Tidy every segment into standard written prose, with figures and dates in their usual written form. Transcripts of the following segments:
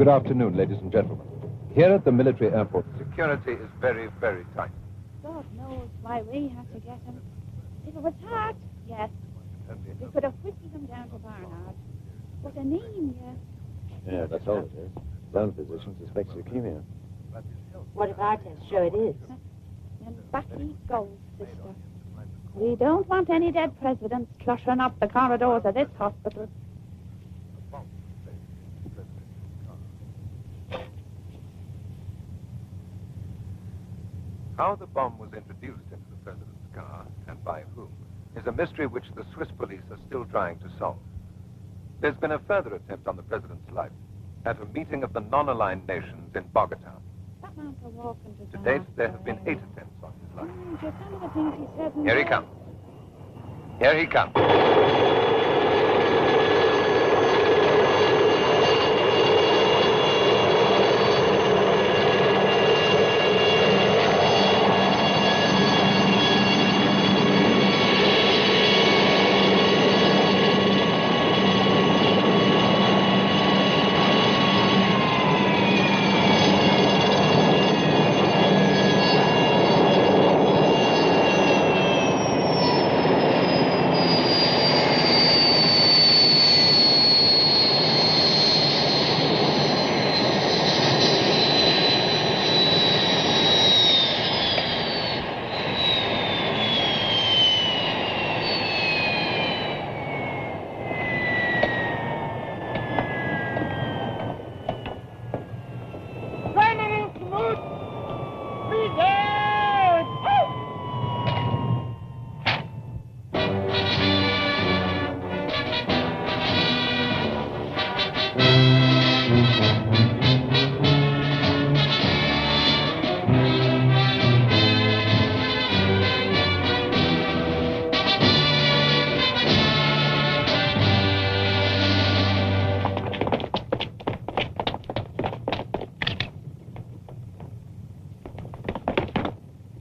Good afternoon, ladies and gentlemen. Here at the military airport, security is very, very tight. God knows why we had to get him. If it was hard, yes. We could have whittled him down to Barnard. But anemia... Yeah, that's all it is. One physician suspects leukemia. What if our test show it is? Then back he goes, sister. We don't want any dead presidents cluttering up the corridors of this hospital. How the bomb was introduced into the president's car, and by whom, is a mystery which the Swiss police are still trying to solve. There's been a further attempt on the president's life at a meeting of the non-aligned nations in Bogota. That man for walking To date, there have been 8 attempts on his life. Just some of the things he said... Here he comes. Here he comes.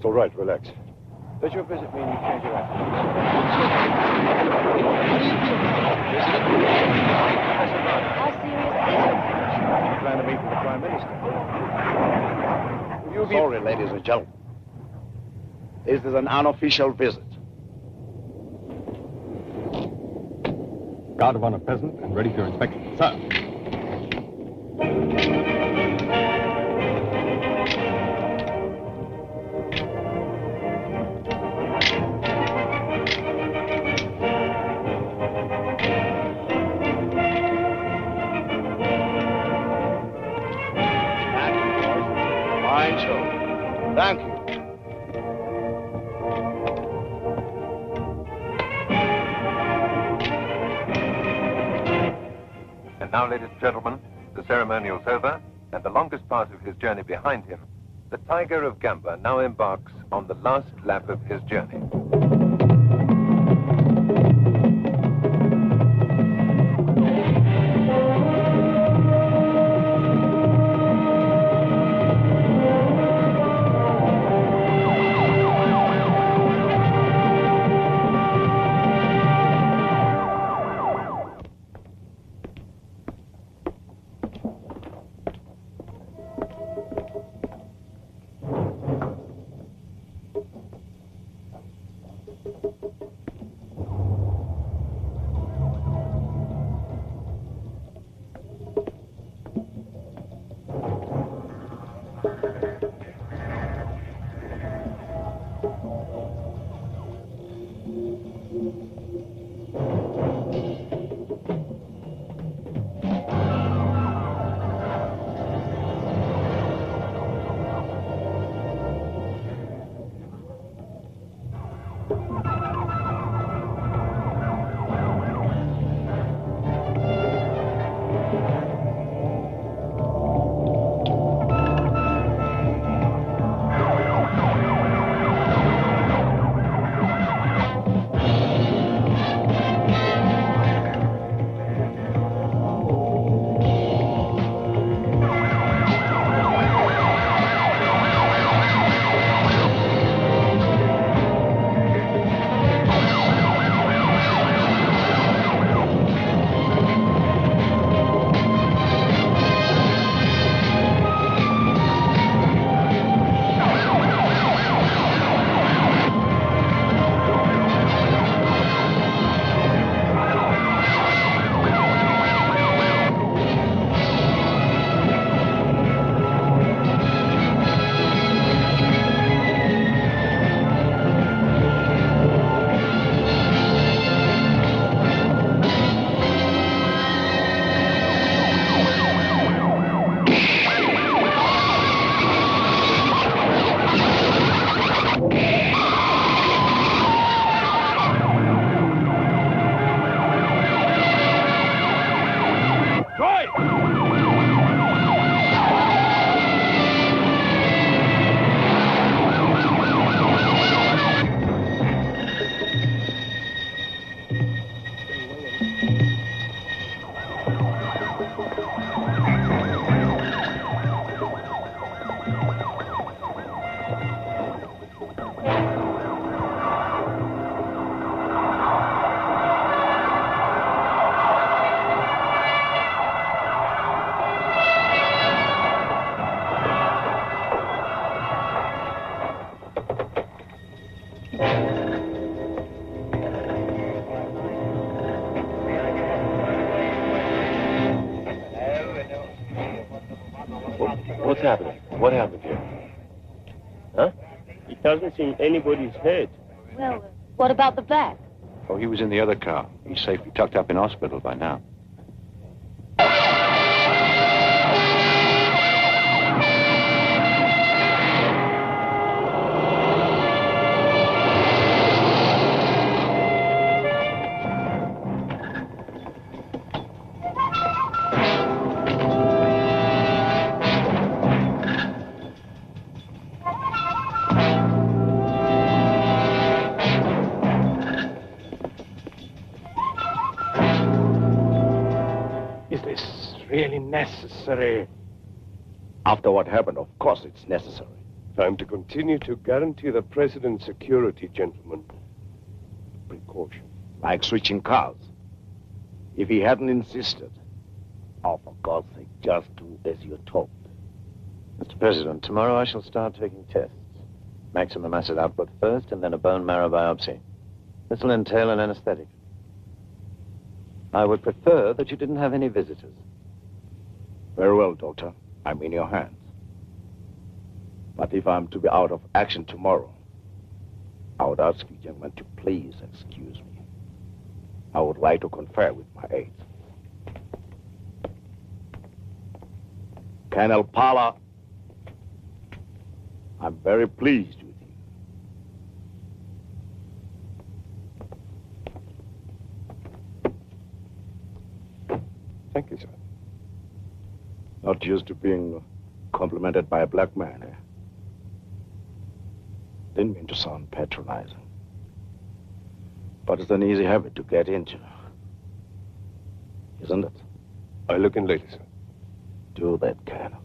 All right, relax. Does your visit mean you change your attitude? How serious is it? You plan to meet with the Prime Minister. You sorry, ladies and gentlemen. This is an unofficial visit. Guard of honor present and ready for your inspection. Sir. Fine show. Thank you. And now, ladies and gentlemen, the ceremonial's over, and the longest part of his journey behind him, the Tiger of Gamba now embarks on the last lap of his journey. happening? What happened here? Huh? It doesn't seem anybody's hurt. Well, what about the black? Oh, he was in the other car. He's safely tucked up in hospital by now. Really necessary. After what happened, of course it's necessary. Time to continue to guarantee the president's security, gentlemen. Precaution. Like switching cars. If he hadn't insisted. Oh, for God's sake, just do as you're told. Mr. President, tomorrow I shall start taking tests. Maximum acid output first, and then a bone marrow biopsy. This will entail an anesthetic. I would prefer that you didn't have any visitors. Very well, Doctor. I'm in your hands. But if I'm to be out of action tomorrow, I would ask you gentlemen to please excuse me. I would like to confer with my aides. Colonel Parler, I'm very pleased with you. Thank you, sir. Not used to being complimented by a black man, eh? Didn't mean to sound patronizing. But it's an easy habit to get into. Isn't it? I'll look in later, sir. Do that, Colonel.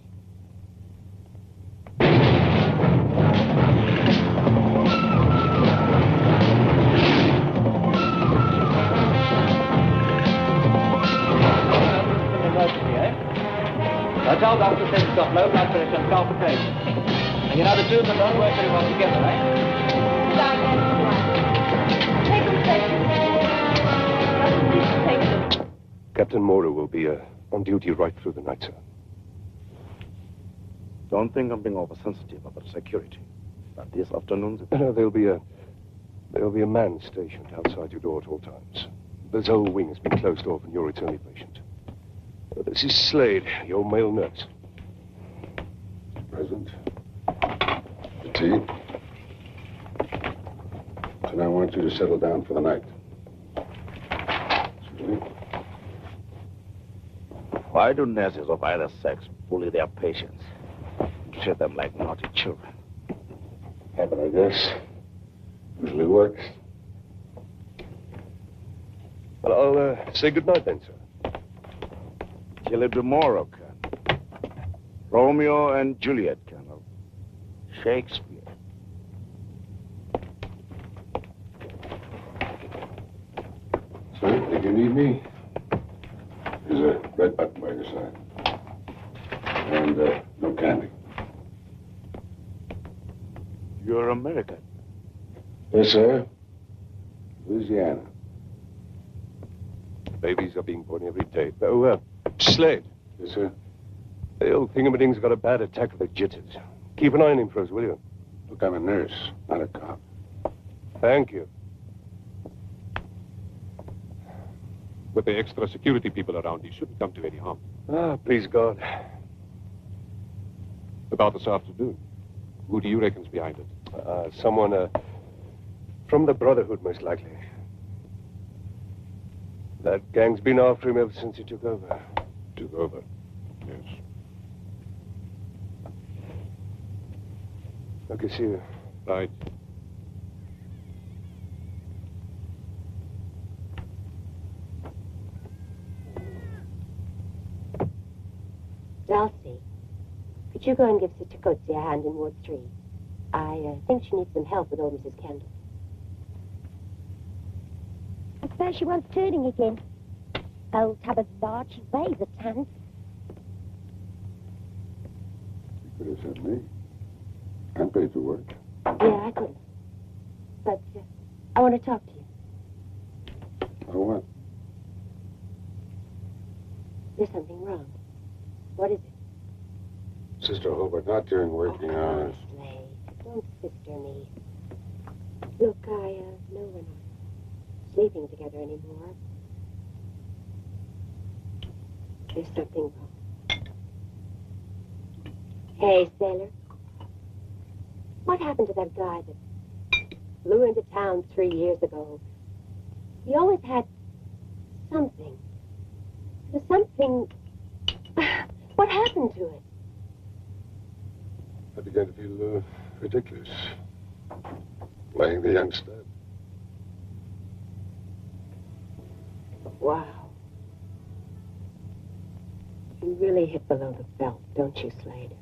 I tell Doctor says he's got low blood pressure and palpitation. And you know the two of them don't work very well together, eh? Take them. Captain Mora will be on duty right through the night, sir. Don't think I'm being oversensitive about security. But this afternoon... No, there'll be a man stationed outside your door at all times. This whole wing has been closed off and you're its only patient. This is Slade, your male nurse. Present. Tea. And I want you to settle down for the night. Excuse me. Why do nurses of either sex bully their patients? Treat them like naughty children. Habit, I guess. Usually works. Well, I'll say goodnight then, sir. Till tomorrow, Colonel. Romeo and Juliet, Colonel. Shakespeare. Sir, if you need me, there's a red button by your side. And no candy. You're American. Yes, sir. Louisiana. Babies are being born every day. Oh, Slade. Yes, sir. The old thingamading's got a bad attack of the jitters. Keep an eye on him for us, will you? Look, I'm a nurse, not a cop. Thank you. With the extra security people around, he shouldn't come to any harm. Ah, please God. About this afternoon, who do you reckon's behind it? Someone from the Brotherhood, most likely. That gang's been after him ever since he took over. Took over, yes. Okay, see you. Right. Dulcie, could you go and give Sister Coetzee a hand in Ward 3? I think she needs some help with old Mrs. Kendall. I suppose she wants turning again. Old tub of lard, she weighs a ton. You could have sent me. I'm paid to work. Yeah, I could. But I want to talk to you. Oh, what? There's something wrong. What is it? Sister Hobart, not during working hours. Slade, don't sister me. Look, I know we're not sleeping together anymore. There's something wrong. Hey, sailor. What happened to that guy that flew into town 3 years ago? He always had something. There's something... What happened to it? I began to feel ridiculous. Playing the young stud. Wow. You really hit below the belt, don't you, Slade?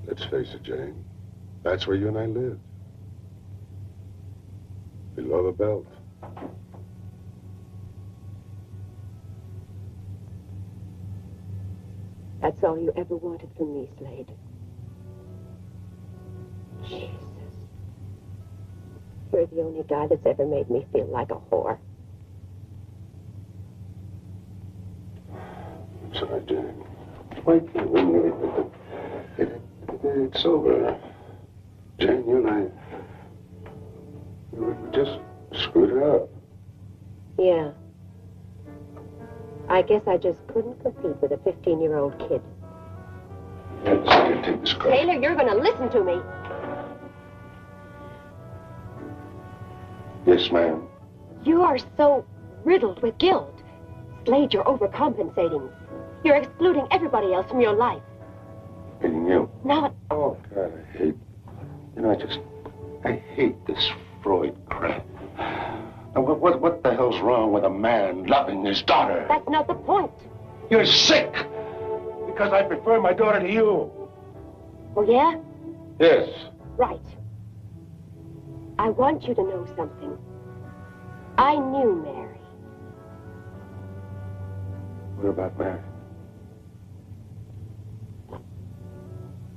Let's face it, Jane. That's where you and I lived. Below the belt. That's all you ever wanted from me, Slade. Jesus. You're the only guy that's ever made me feel like a whore. I'm sorry, Jane. Why can't we really... It's over. Jane, you and I... We just screwed it up. Yeah. I guess I just couldn't compete with a 15-year-old kid. Yes, take this car. Taylor, you're going to listen to me. Yes, ma'am. You are so riddled with guilt. Slade, you're overcompensating. You're excluding everybody else from your life. Meaning you. Now, Oh, God, I hate... You know, I hate this Freud crap. Now, what the hell's wrong with a man loving his daughter? that's not the point. You're sick. Because I prefer my daughter to you. Oh, yeah? Yes. Right. I want you to know something. I knew Mary. What about Mary?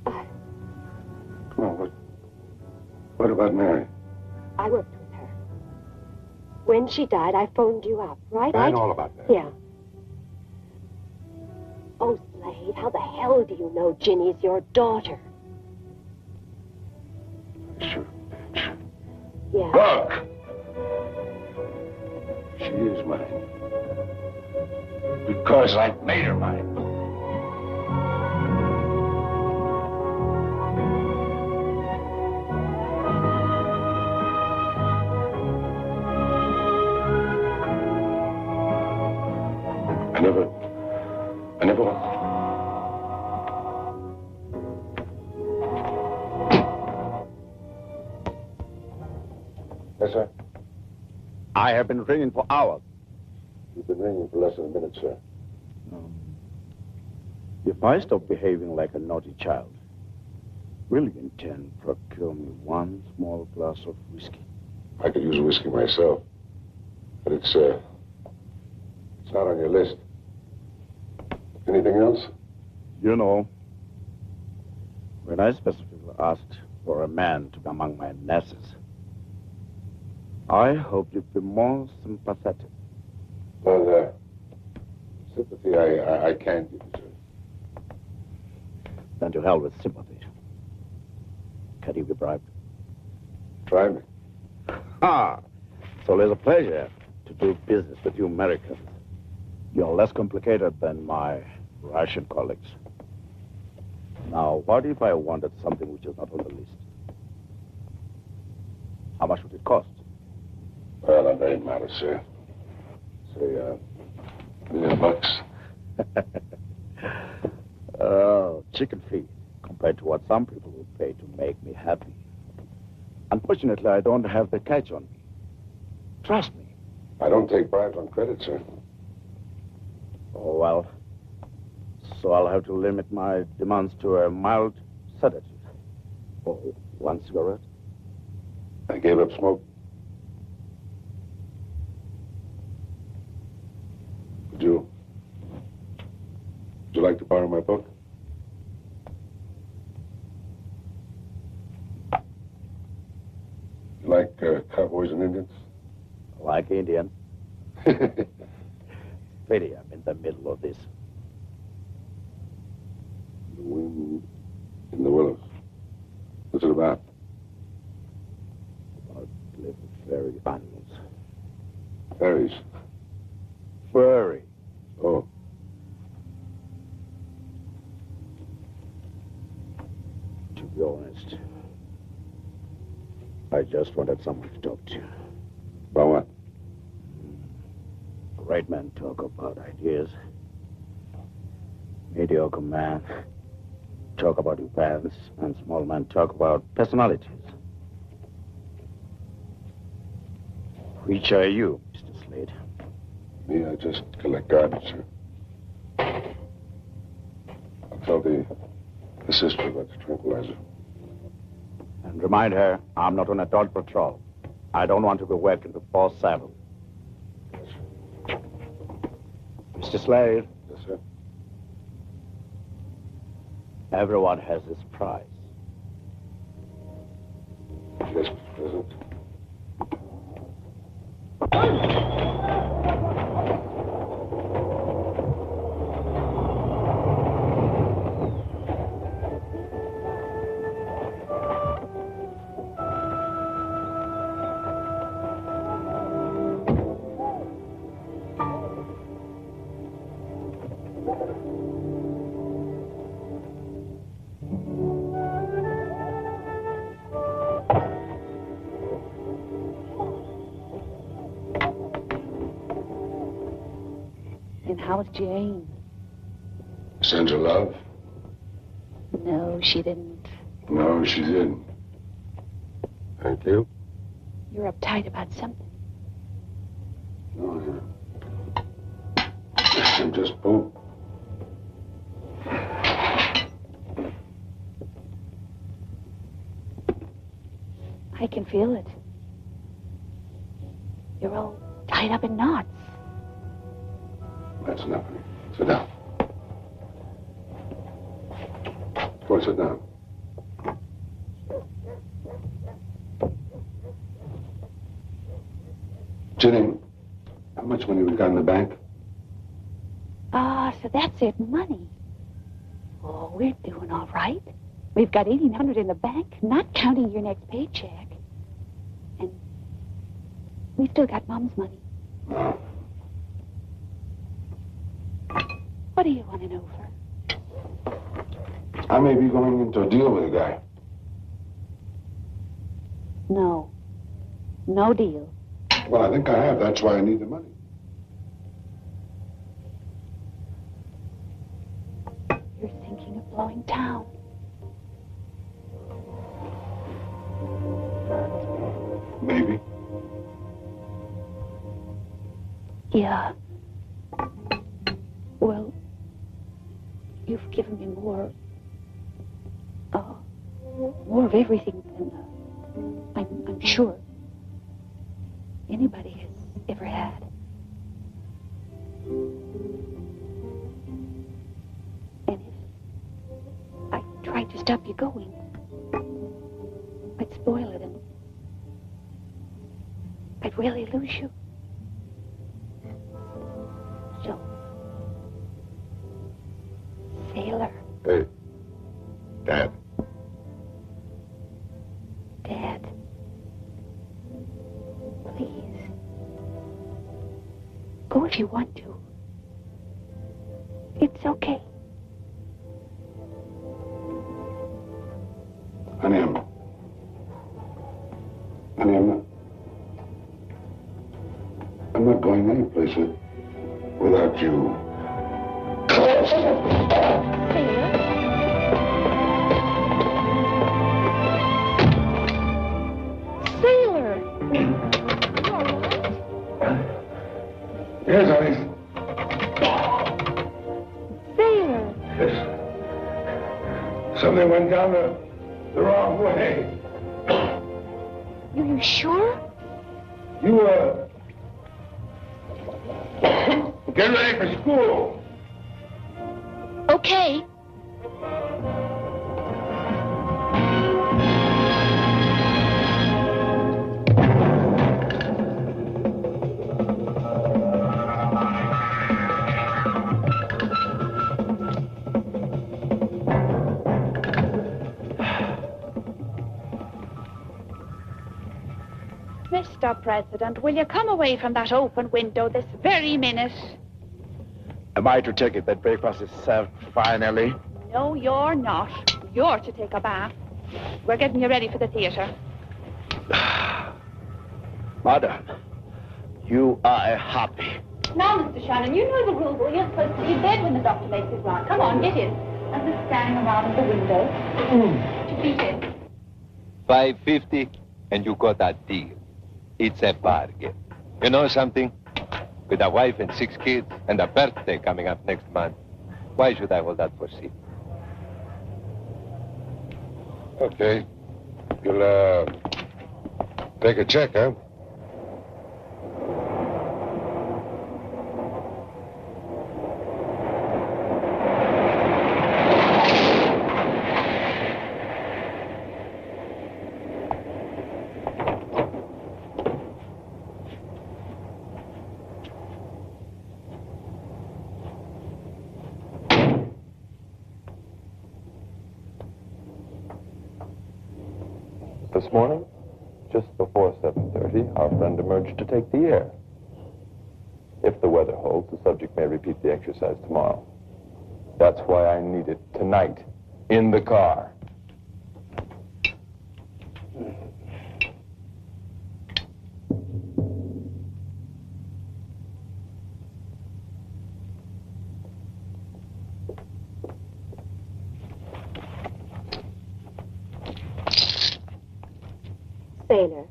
Come on, what about Mary? I worked with her. When she died, I phoned you up, right? I know all about that. Yeah. Oh, Slade, how the hell do you know Ginny's your daughter? Sure. Yeah. Look! She is mine. Because I've made her mine. I never... Yes, sir? I have been ringing for hours. You've been ringing for less than a minute, sir. If I stop behaving like a naughty child, will you in turn procure me one small glass of whiskey? I could use whiskey myself. But it's not on your list. Anything else? You know, when I specifically asked for a man to be among my nurses, I hoped you'd be more sympathetic. Well, sympathy I can't give you, sir. Then to hell with sympathy. Can you be bribed? Try me. Ah, it's always a pleasure to do business with you Americans. You're less complicated than my Russian colleagues. Now, what if I wanted something which is not on the list? How much would it cost? Well, that doesn't matter, sir. Say, $1 million. Oh, chicken feet compared to what some people would pay to make me happy. Unfortunately, I don't have the catch on me. Trust me. I don't take bribes on credit, sir. Oh, well, so I'll have to limit my demands to a mild sedative. Oh, one cigarette? I gave up smoke. Would you like to borrow my book? You like cowboys and Indians? Like Indian. pity I'm in the middle of this. The wind in the willows. What's it about? About little fairy animals. Fairies. Furry. Oh. To be honest, I just wanted someone to talk to. About what? Great men talk about ideas. Mediocre men talk about events, and small men talk about personalities. Which are you, Mr. Slade? Me, I just collect garbage, sir. I'll tell the sister about the tranquilizer. And remind her, I'm not on adult patrol. I don't want to be working with false saddle. Mr. Slade. Yes, sir. Everyone has his price. Yes, Mr. President. And how's Jane? Send her love? No, she didn't. No, she didn't. Thank you. You're uptight about something. No, I'm just poop. I can feel it. You're all tied up in knots. That's nothing. Sit down. Go and sit down. Jenny, how much money we got in the bank? Ah, so that's it, money. Oh, we're doing all right. We've got $1,800 in the bank, not counting your next paycheck. And we still got Mom's money. No. What do you want to know for? I may be going into a deal with a guy. No. No deal. Well, I think I have. That's why I need the money. You're thinking of blowing town. Maybe. Yeah. Well, you've given me more of everything than I'm sure anybody has ever had. And if I tried to stop you going, I'd spoil it and I'd really lose you. So, Sailor. Hey, Dad. Dad. Please. Go if you want to. It's okay. Honey, I'm not going anyplace without you. Sailor! Yes, honey. Sailor! Yes. Something went down the wrong way. You sure? You, get ready for school. Okay. Mr. President, will you come away from that open window this very minute? Am I to take it that breakfast is served finally? No, you're not. You're to take a bath. We're getting you ready for the theater. Madam, you are happy. Now, Mr. Shannon, you know the rules. You're supposed to be in bed when the doctor makes his round. Come on, get in. And just standing around at the window. Put your feet in. $5.50, and you got that deal. It's a bargain. You know something? With a wife and 6 kids, and a birthday coming up next month, why should I hold that for secret? Okay. You'll, take a check, huh? This morning, just before 7:30, our friend emerged to take the air. If the weather holds, the subject may repeat the exercise tomorrow. That's why I need it tonight, in the car. Sailor,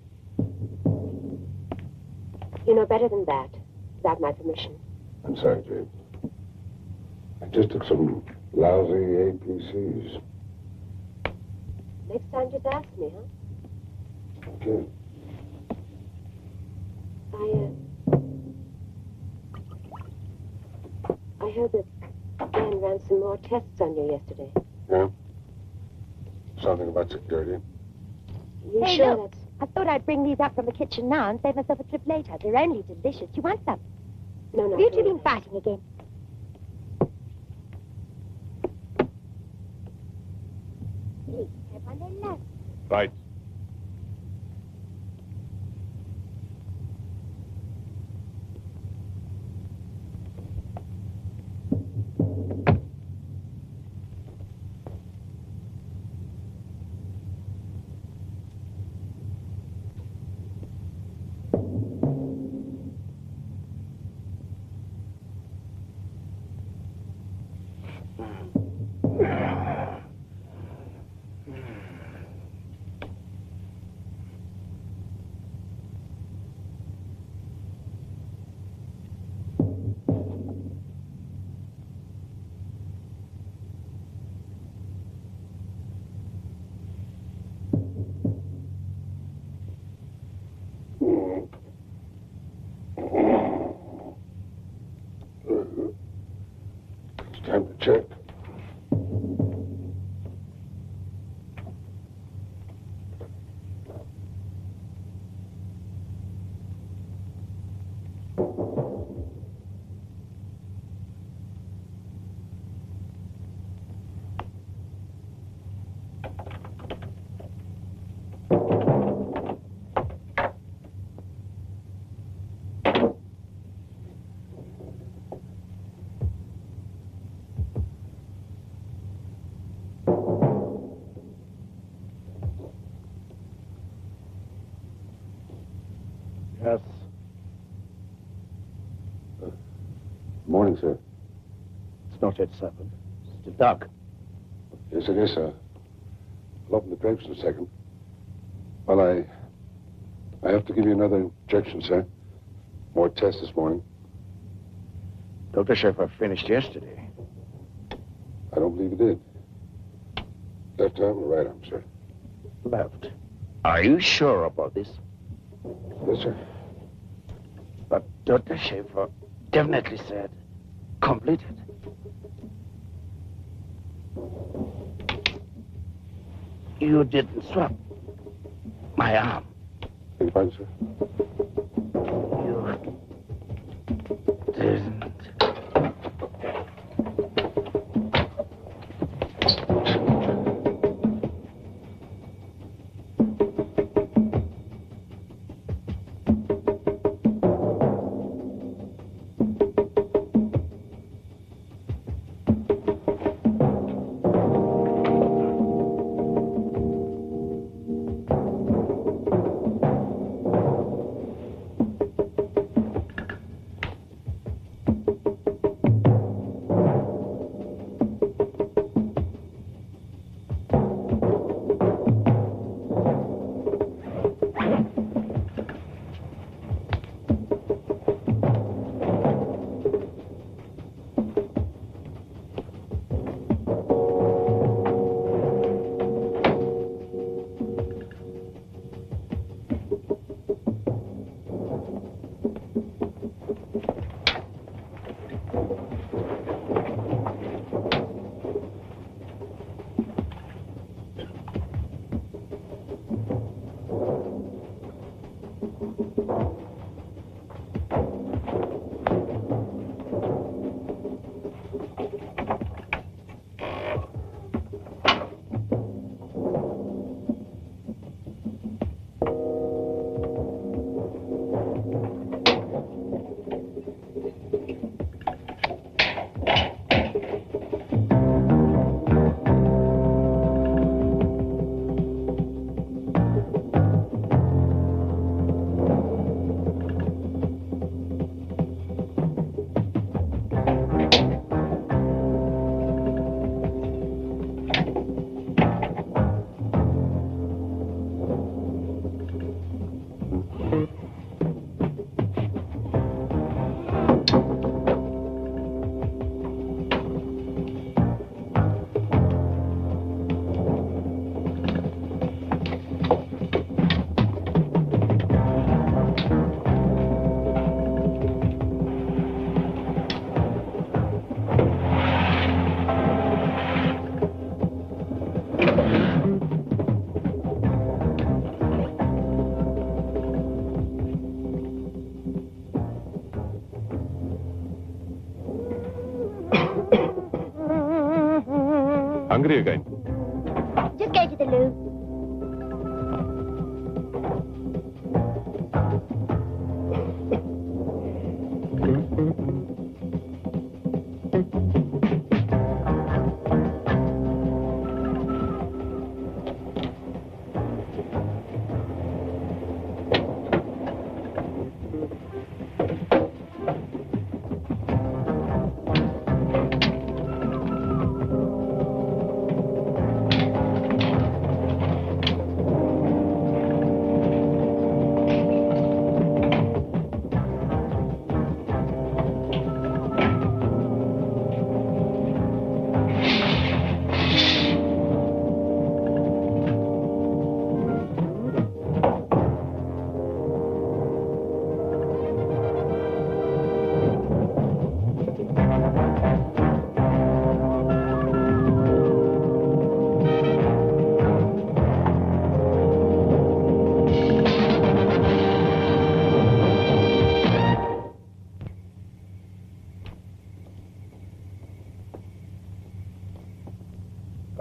you know better than that, without my permission. I'm sorry, Jade. I just took some lousy APCs. Next time, just ask me, huh? Okay. I heard that Dan ran some more tests on you yesterday. Yeah? Something about security? You Hey, sure look. I thought I'd bring these up from the kitchen now and save myself a trip later. They're only delicious. You want some? No, no. Have you two been fighting again? Please, have one they love. Right. It's time to check. Yes. Morning, sir. It's not yet 7. It's still dark. Yes, it is, sir. I'll open the drapes in a second. Well, I have to give you another injection, sir. More tests this morning. Dr. Schaefer finished yesterday. I don't believe he did. Left arm or right arm, sir? Left. Are you sure about this? Yes, sir. But Dr. Schaefer definitely said completed. You didn't swap my arm. Beg your pardon, sir? You didn't. Hungry again? Just go to the loo.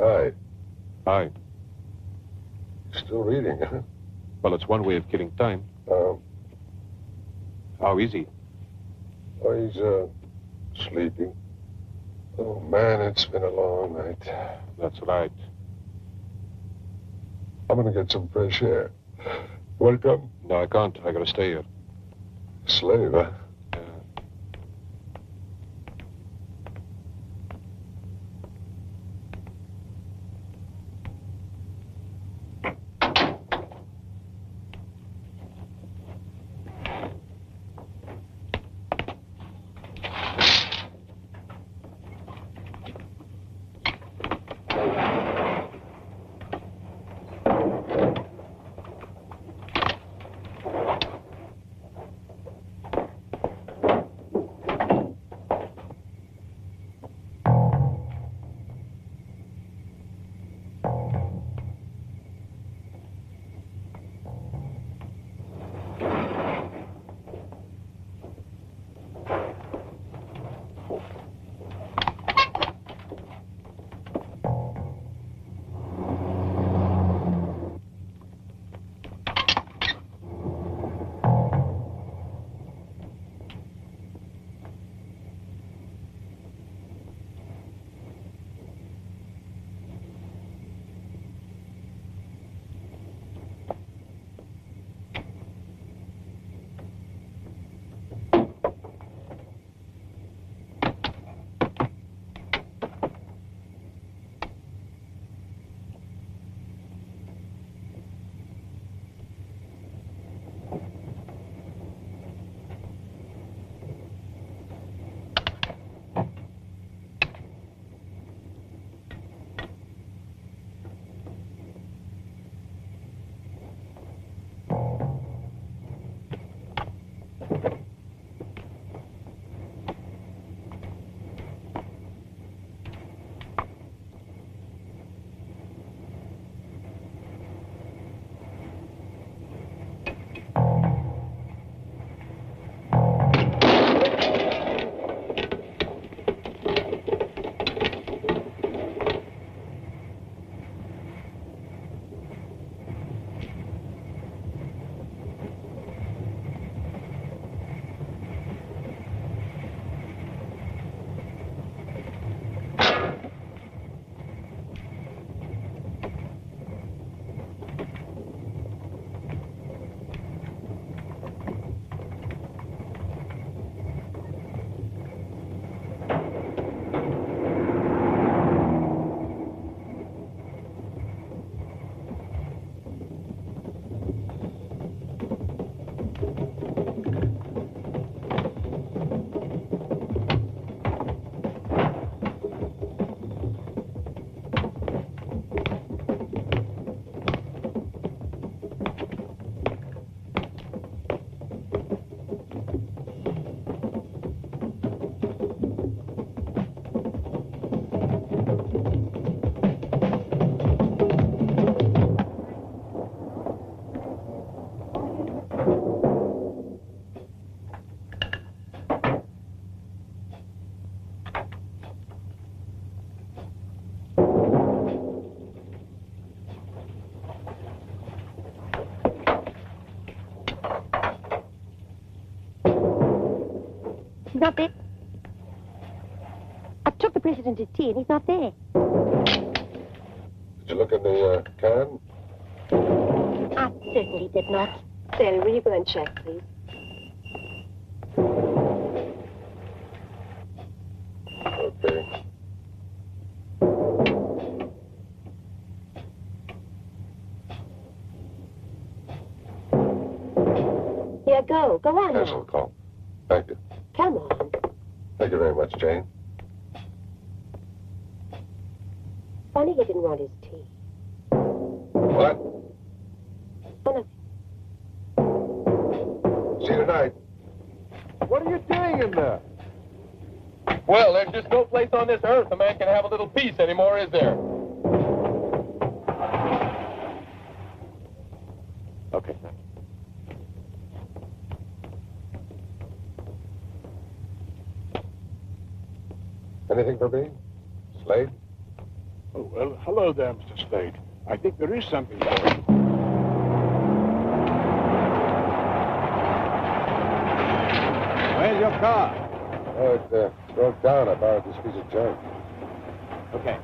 Hi. Hi. Still reading, huh? Well, it's one way of killing time. How is he? Oh, he's, sleeping. Oh, man, it's been a long night. That's right. I'm gonna get some fresh air. Want to come? No, I can't. I gotta stay here. Slave, huh? He's not there. I took the president to tea and he's not there. Did you look in the can? I certainly did not. Sailor, will you go and check, please? Okay. Here, go. Go on Cancel now. the call. Thank you. Come on. Thank you very much, Jane. Funny he didn't want his tea. What? Oh, nothing. See you tonight. What are you doing in there? Well, there's just no place on this earth a man can have a little peace anymore, is there? Okay. Anything for me? Slade? Oh, well, hello there, Mr. Slade. I think there is something for you. Where's your car? Oh, it broke down. I borrowed this piece of junk. Okay.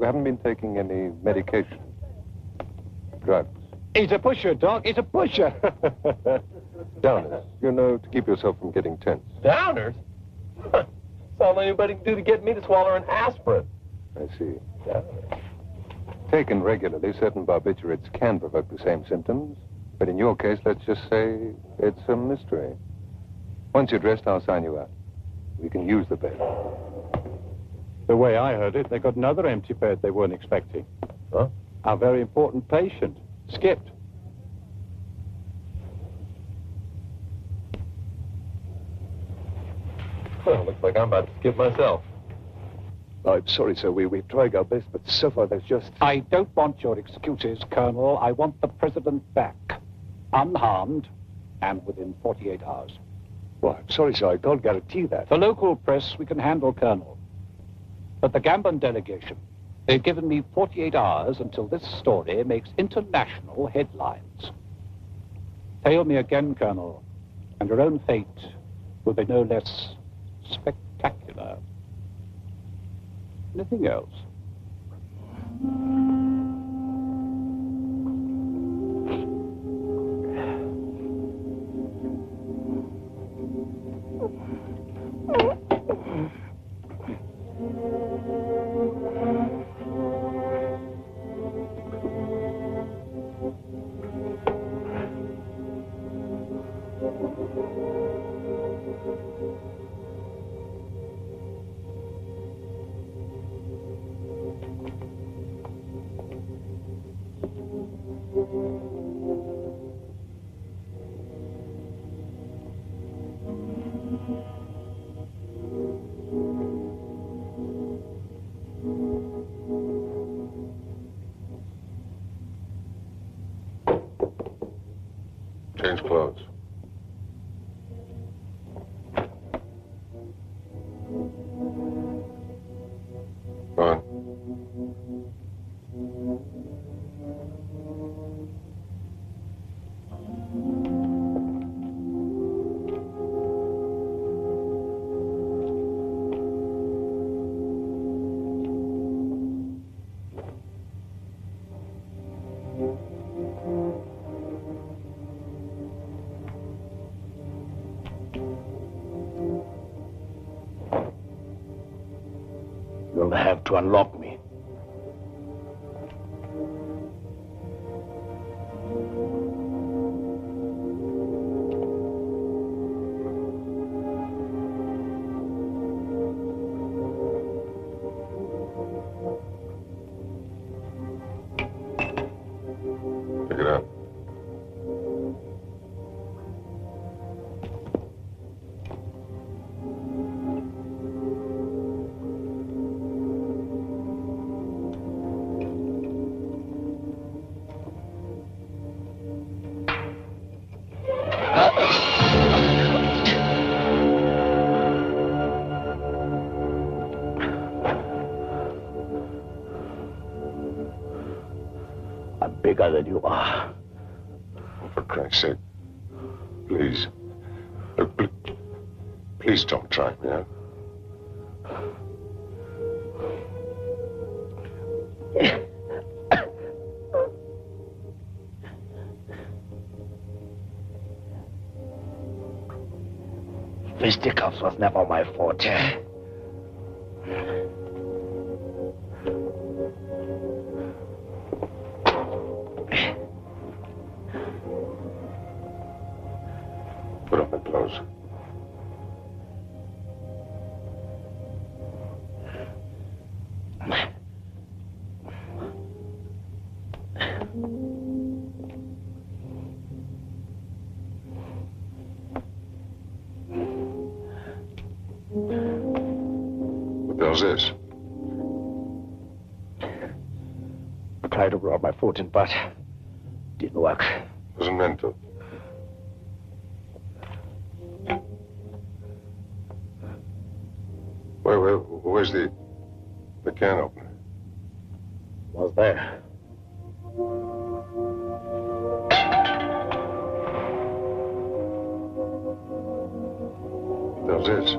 Haven't been taking any medication? Drugs? He's a pusher, Doc. He's a pusher. Downers. You know, to keep yourself from getting tense. Downers? That's all anybody can do to get me to swallow an aspirin. I see. Taken regularly, certain barbiturates can provoke the same symptoms. But in your case, let's just say it's a mystery. Once you're dressed, I'll sign you out. We can use the bed. The way I heard it, they got another empty bed they weren't expecting. Huh? Our very important patient, skipped. Well, looks like I'm about to skip myself. I'm sorry, sir. We're trying our best, but so far there's just... I don't want your excuses, Colonel. I want the president back. Unharmed and within 48 hours. Well, I'm sorry, sir. I can't guarantee that. The local press we can handle, Colonel. But the Gambon delegation, they've given me 48 hours until this story makes international headlines. Fail me again, Colonel, and your own fate will be no less spectacular. Anything else? Change clothes. Go on. You'll have to unlock me. Pick it up. I'm bigger than you are. For Christ's sake. Please. Please don't try me, huh? Fisticuffs was never my forte. Put on the clothes. What the hell's this? I tried to rob my fortune, but didn't work. Wasn't meant to. Where's the can opener? Was there. What the hell's this?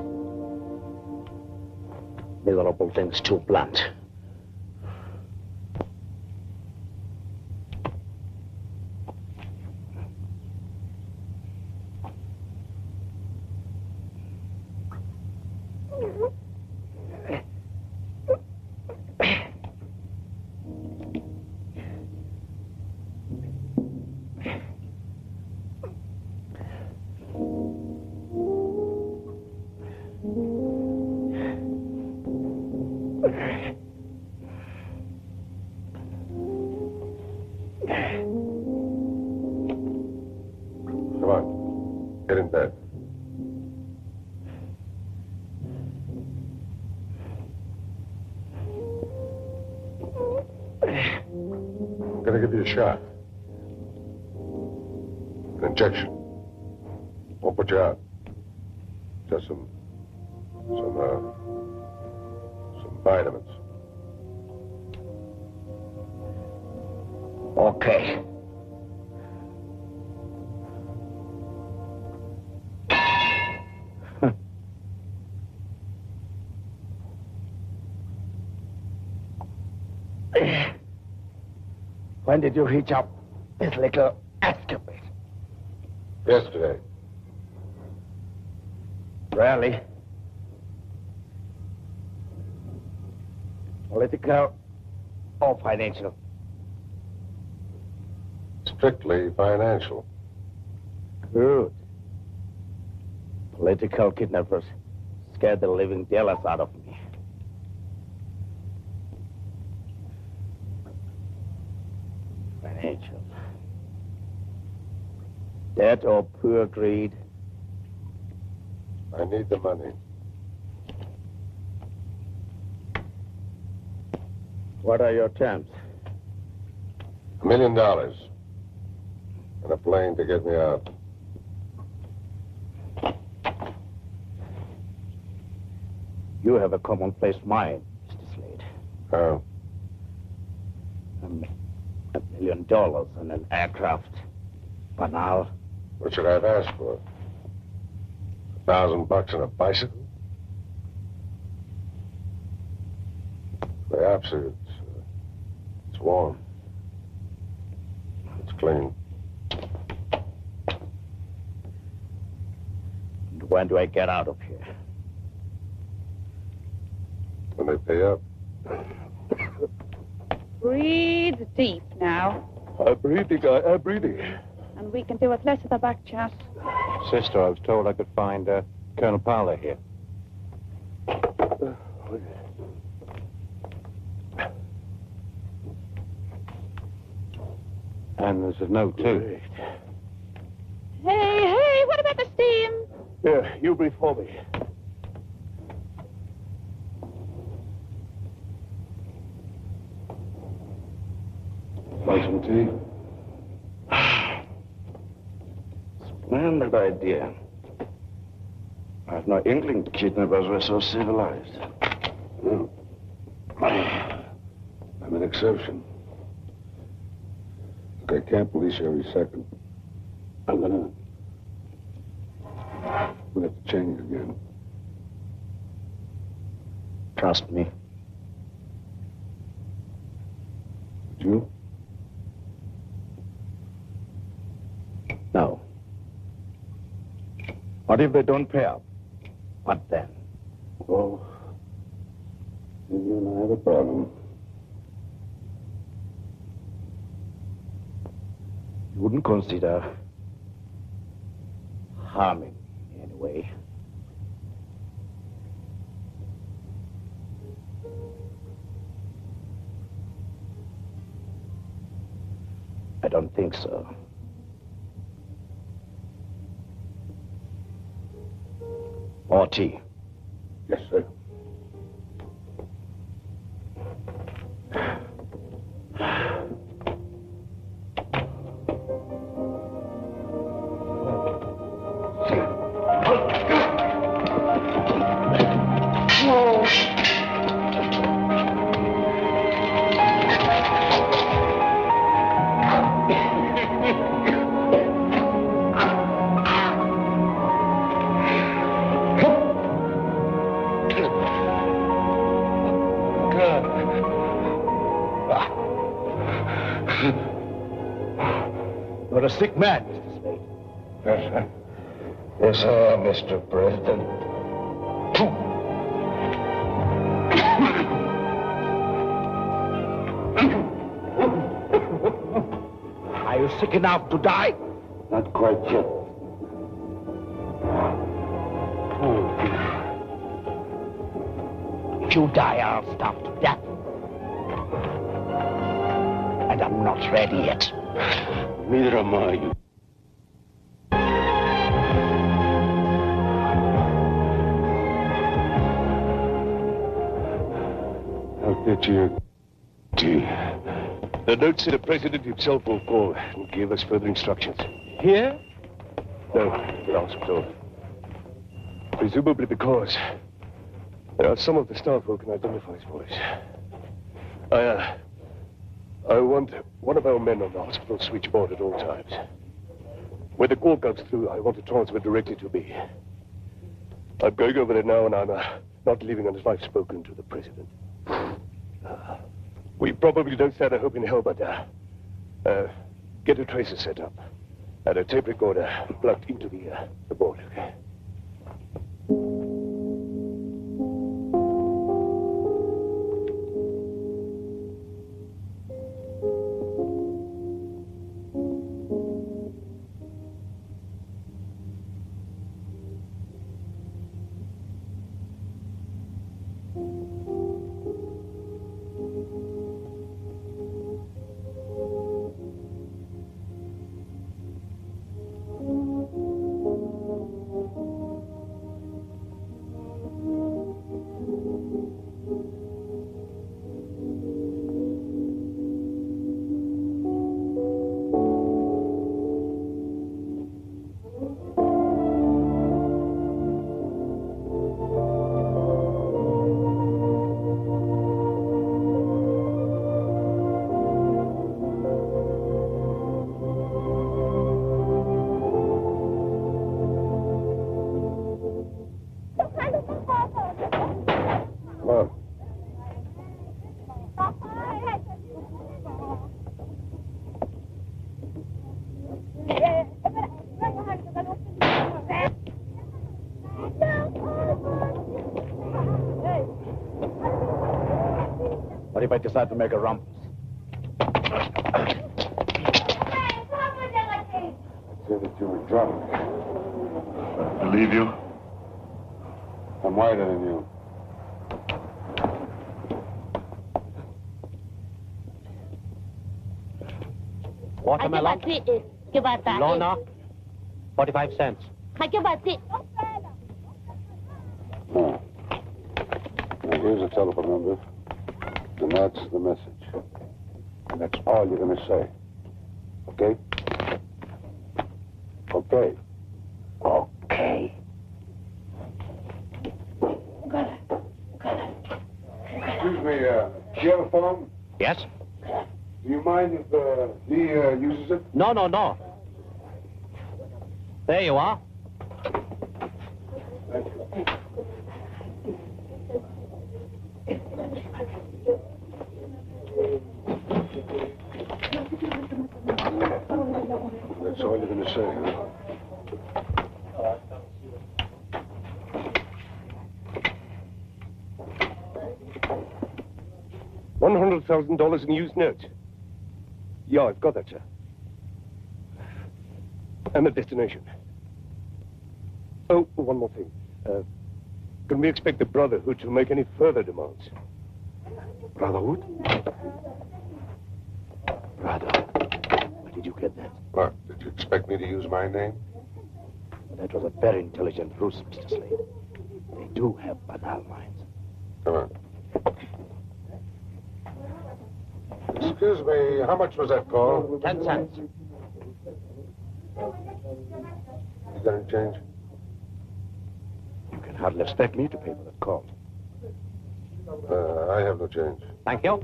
Miserable thing's too blunt. Come on. Get in bed. I'm gonna give you a shot. An injection. Won't put you out. Just some vitamins. Okay. When did you hitch up this little escapade? Yesterday. Really? Political or financial? Strictly financial. Good. Political kidnappers scared the living daylights out of me. Financial. Debt or pure greed? I need the money. What are your terms? $1 million. And a plane to get me out. You have a commonplace mind, Mr. Slade. How? $1 million and an aircraft. Banal. What should I have asked for? $1,000 and a bicycle? The opposite. It's warm. It's clean. And when do I get out of here? When they pay up. Breathe deep now. I'm breathing. And we can do with less of the back chat. Sister, I was told I could find Colonel Powler here. And there's a note, too. Hey, what about the steam? Yeah, you brief for me. Like some tea? Splendid idea. I have no inkling kidnappers were so civilized. No. I'm an exception. Look, I can't police you every second. We'll have to change again. Trust me. Would you? No. What if they don't pay up? What then? Oh, then you and I have a problem. You wouldn't consider harming me anyway. I don't think so. More tea. Yes, sir. You're a sick man, Mr. Slade. Yes, sir. Yes, sir, Mr. President. Are you sick enough to die? Not quite yet. If you die, I'll starve to death. And I'm not ready yet. Neither am I. I'll get you tea. The note said the president himself will call and give us further instructions. Here? No, the hospital. Presumably because there are some of the staff who can identify his voice. I want one of our men on the hospital switchboard at all times. When the call comes through, I want to transfer directly to me. I'm going over there now, and I'm not leaving until I've spoken to the president. We probably don't stand a hope in hell, but get a tracer set up and a tape recorder plugged into the board, okay? What if I decide to make a rumpus? Say that you were drunk. Believe you? I'm whiter than you. Watermelon? Lona? 45 cents. Now, here's the telephone number, and that's the message. And that's all you're going to say. Okay? Okay. Okay. Excuse me, do you have a phone? Yes? Do you mind if he uses it? No. There you are. Thank you. That's all you're going to say, huh? $100,000 in used notes. Yeah, I've got that, sir. And the destination. Oh, one more thing. Can we expect the Brotherhood to make any further demands? Brotherhood? Brother, where did you get that? What, did you expect me to use my name? That was a very intelligent ruse, Mr. Slade. They do have banal minds. Come on. Excuse me, how much was that call? 10 cents. You got any change? You can hardly expect me to pay for that call. I have no change. Thank you.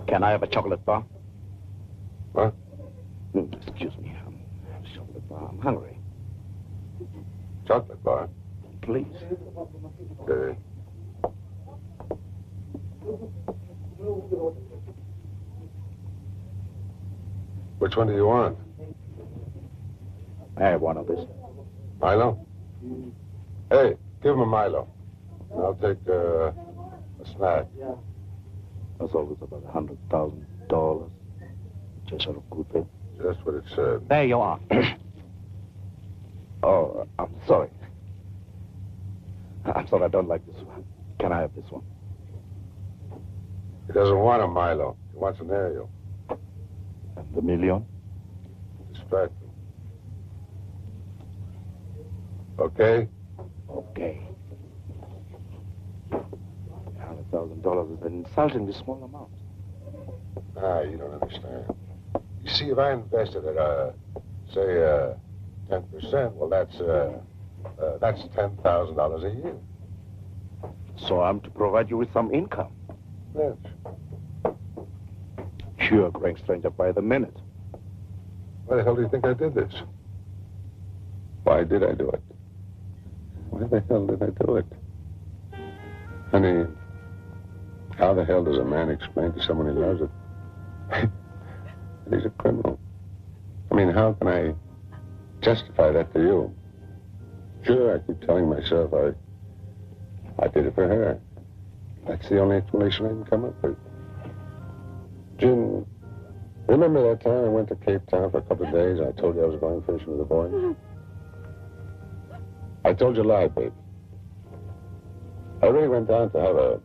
Can I have a chocolate bar? What? Excuse me, chocolate bar. I'm hungry. Chocolate bar? Please. Okay. Which one do you want? I have one of this. Milo? Hey, give him a Milo. I'll take a snack. That's always about $100,000. Just out of good faith. Just what it said. There you are. Oh, I'm sorry. I'm sorry, I don't like this one. Can I have this one? He doesn't want a Milo. He wants an aerial. And the million? Distract him. Okay? Okay. $100,000 is an insultingly small amount. Ah, you don't understand. You see, if I invested at, say, 10%, well, that's $10,000 a year. So I'm to provide you with some income? Yes. You're growing stranger by the minute. Why the hell do you think I did this? Why did I do it? Why the hell did I do it? Honey, how the hell does a man explain to someone he loves it that he's a criminal? I mean, how can I justify that to you? Sure, I keep telling myself I did it for her. That's the only explanation I can come up with. Jim, remember that time I went to Cape Town for a couple of days? I told you I was going fishing with the boys? I told you a lie, baby. I really went down to have a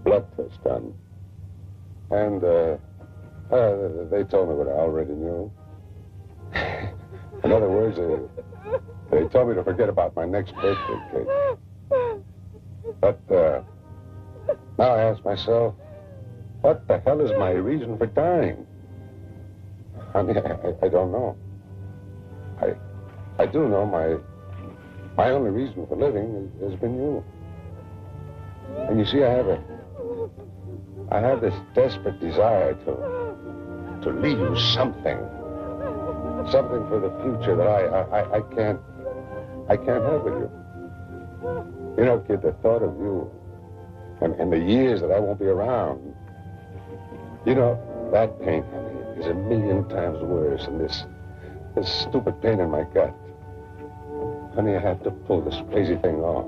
blood test done. And they told me what I already knew. In other words, they told me to forget about my next birthday cake. But now I ask myself, what the hell is my reason for dying? Honey, I don't know. I do know my only reason for living has been you. And you see, I have this desperate desire to leave you something for the future that I can't have with you. You know, kid, the thought of you and the years that I won't be around, you know, that pain, honey, is a million times worse than this stupid pain in my gut. Honey, I have to pull this crazy thing off.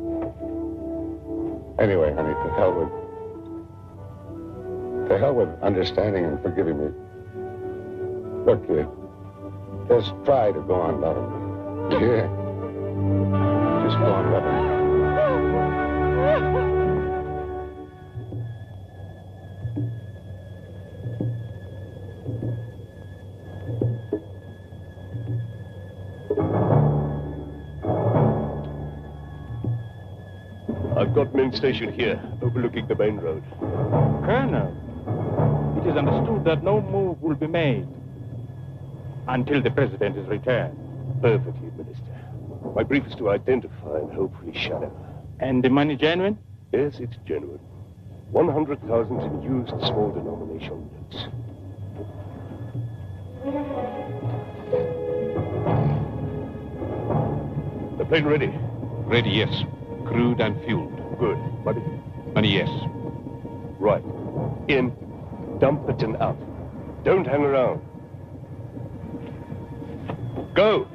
Anyway, honey, to hell with understanding and forgiving me. Look, kid, just try to go on loving me. Yeah. Just go on loving me. I've got men stationed here, overlooking the main road. Colonel, it is understood that no move will be made until the president is returned. Perfectly, Minister. My brief is to identify and hopefully shadow. And the money genuine? Yes, it's genuine. 100,000 in used small denomination notes. The plane ready? Ready, yes. Crewed and fueled. Good. Money? Money, yes. Right. In, dump it and out. Don't hang around. Go!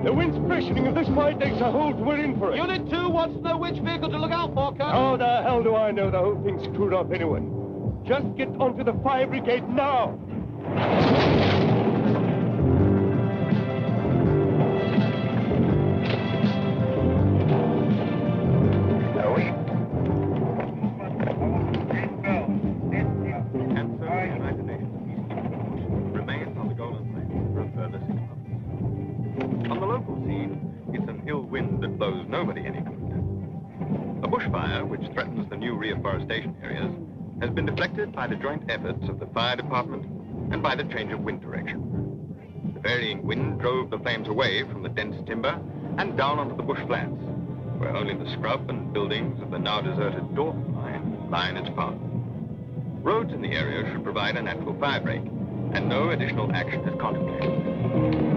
The wind's freshening. If this fight takes a hold, we're in for it. Unit 2 wants to know which vehicle to look out for, Colonel. How the hell do I know? The whole thing's screwed up anyway. Just get onto the fire brigade now. Reforestation areas has been deflected by the joint efforts of the fire department and by the change of wind direction. The varying wind drove the flames away from the dense timber and down onto the bush flats, where only the scrub and buildings of the now deserted Dorf mine line its path. Roads in the area should provide a natural fire break, and no additional action is contemplated.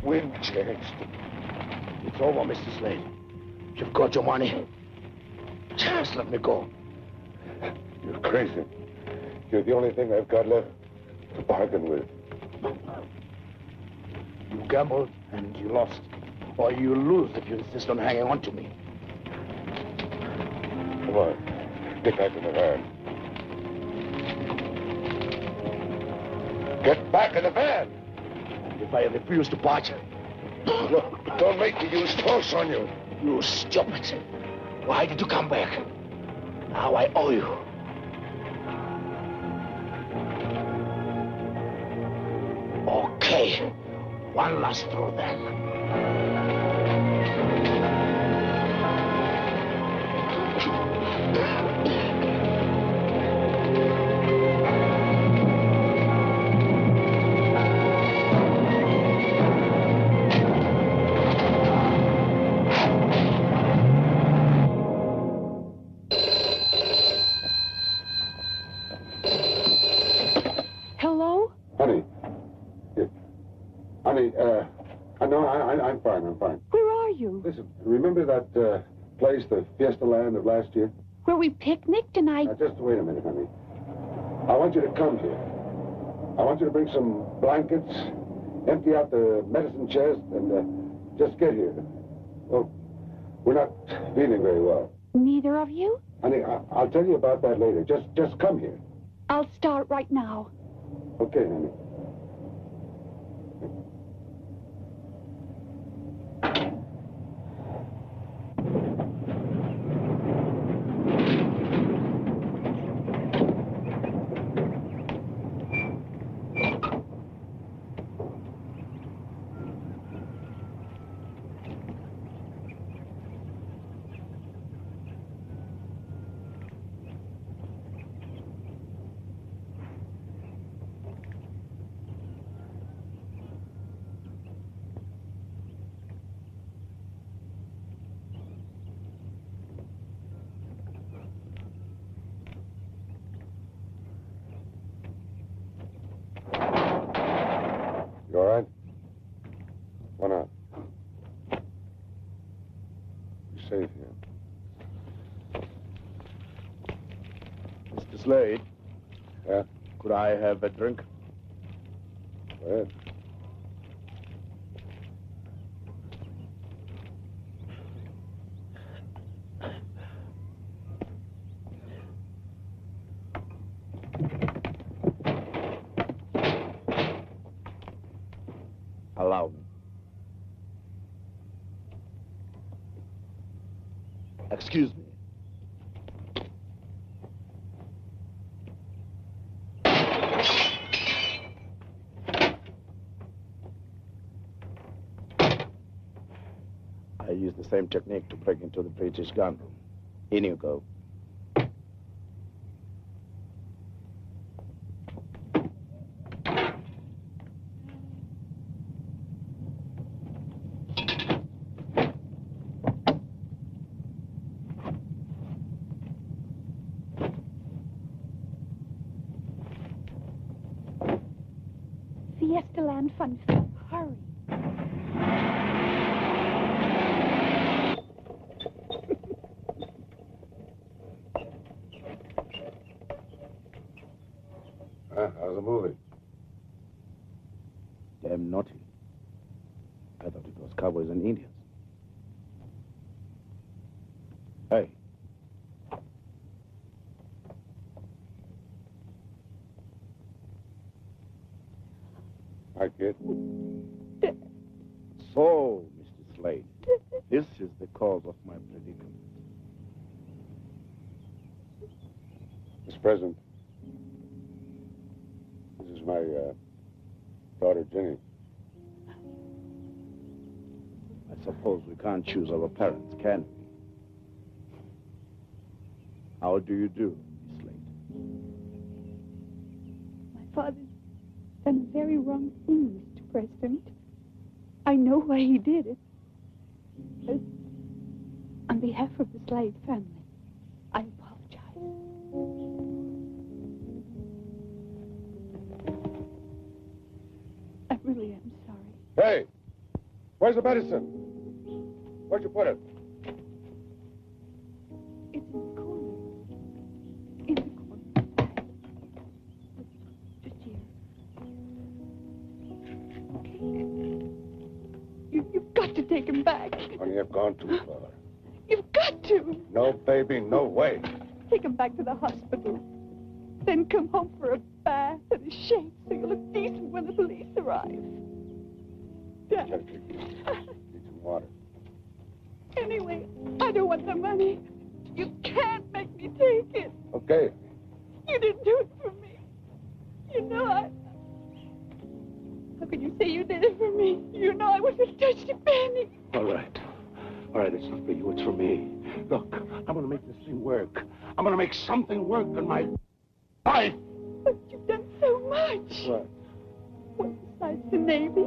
Wind changed. It's over, Mr. Slade. You've got your money. Just let me go. You're crazy. You're the only thing I've got left to bargain with. You gambled and you lost. Or you lose if you insist on hanging on to me. Come on. Get back in the van. Get back in the van! And if I refuse to budge... Look, don't make me use force on you. You stupid. Why did you come back? Now I owe you. Okay. One last throw then. Hello? Honey. Honey, no, I'm fine, I'm fine. Where are you? Listen, remember that place, the Fiesta Land of last year? Where we picnicked and I... Now, just wait a minute, honey. I want you to come here. I want you to bring some blankets, empty out the medicine chest, and just get here. Well, we're not feeling very well. Neither of you? Honey, I'll tell you about that later. Just come here. I'll start right now. Okay, honey. You all right? Why not? You're safe here. Mr. Slade? Yeah? Could I have a drink? Go ahead. Allow me. Excuse me. I used the same technique to break into the British gun room. In you go. Fiesta Land Fun. Hurry. How's the movie? Damn naughty. I thought it was cowboys and Indians. Hey. Hi, kid. So, Mr. Slade, this is the cause of my predicament. Mr. President, this is my daughter, Jenny. I suppose we can't choose our parents, can we? How do you do, Miss Slade? My father's done a very wrong thing, Mr. President. I know why he did it. But on behalf of the Slade family, I apologize. I really am sorry. Hey! Where's the medicine? Where'd you put it? It's in the corner. In the corner. Just here. You've got to take him back. Honey, I've gone too far. You've got to. No, baby, no way. Take him back to the hospital. Then come home for a bath and a shave so you look decent when the police arrive. Dad. Need some water. Anyway, I don't want the money. You can't make me take it. Okay. You didn't do it for me. You know I... How can you say you did it for me? You know I wouldn't have touched a penny. All right. All right, it's not for you, it's for me. Look, I'm going to make this thing work. I'm going to make something work in my life. But you've done so much. What? Well, besides the Navy,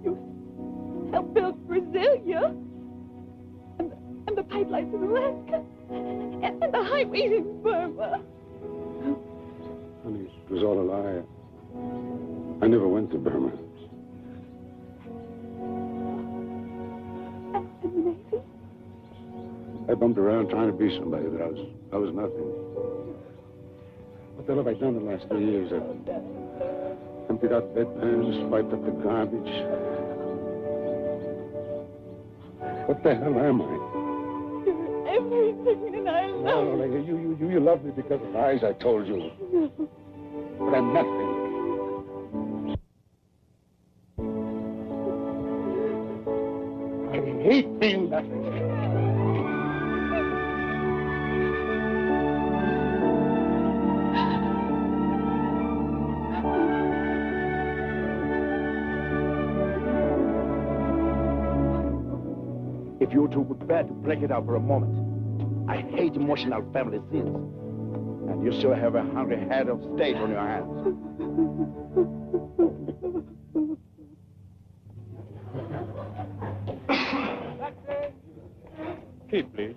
you helped build Brasilia, and the pipelines in Alaska, and the highways in Burma. Honey, it was all a lie. I never went to Burma. And the Navy? I bumped around trying to be somebody, but I was nothing. What the hell have I done the last 3 years? I've emptied out bedpans, wiped up the garbage. What the hell am I? You're everything, and I love you. No, you love me because of lies I told you. No. But I'm nothing. I hate being nothing. If you two would bear to break it out for a moment. I hate emotional family scenes. And you still have a hungry head of state on your hands. Keep, please.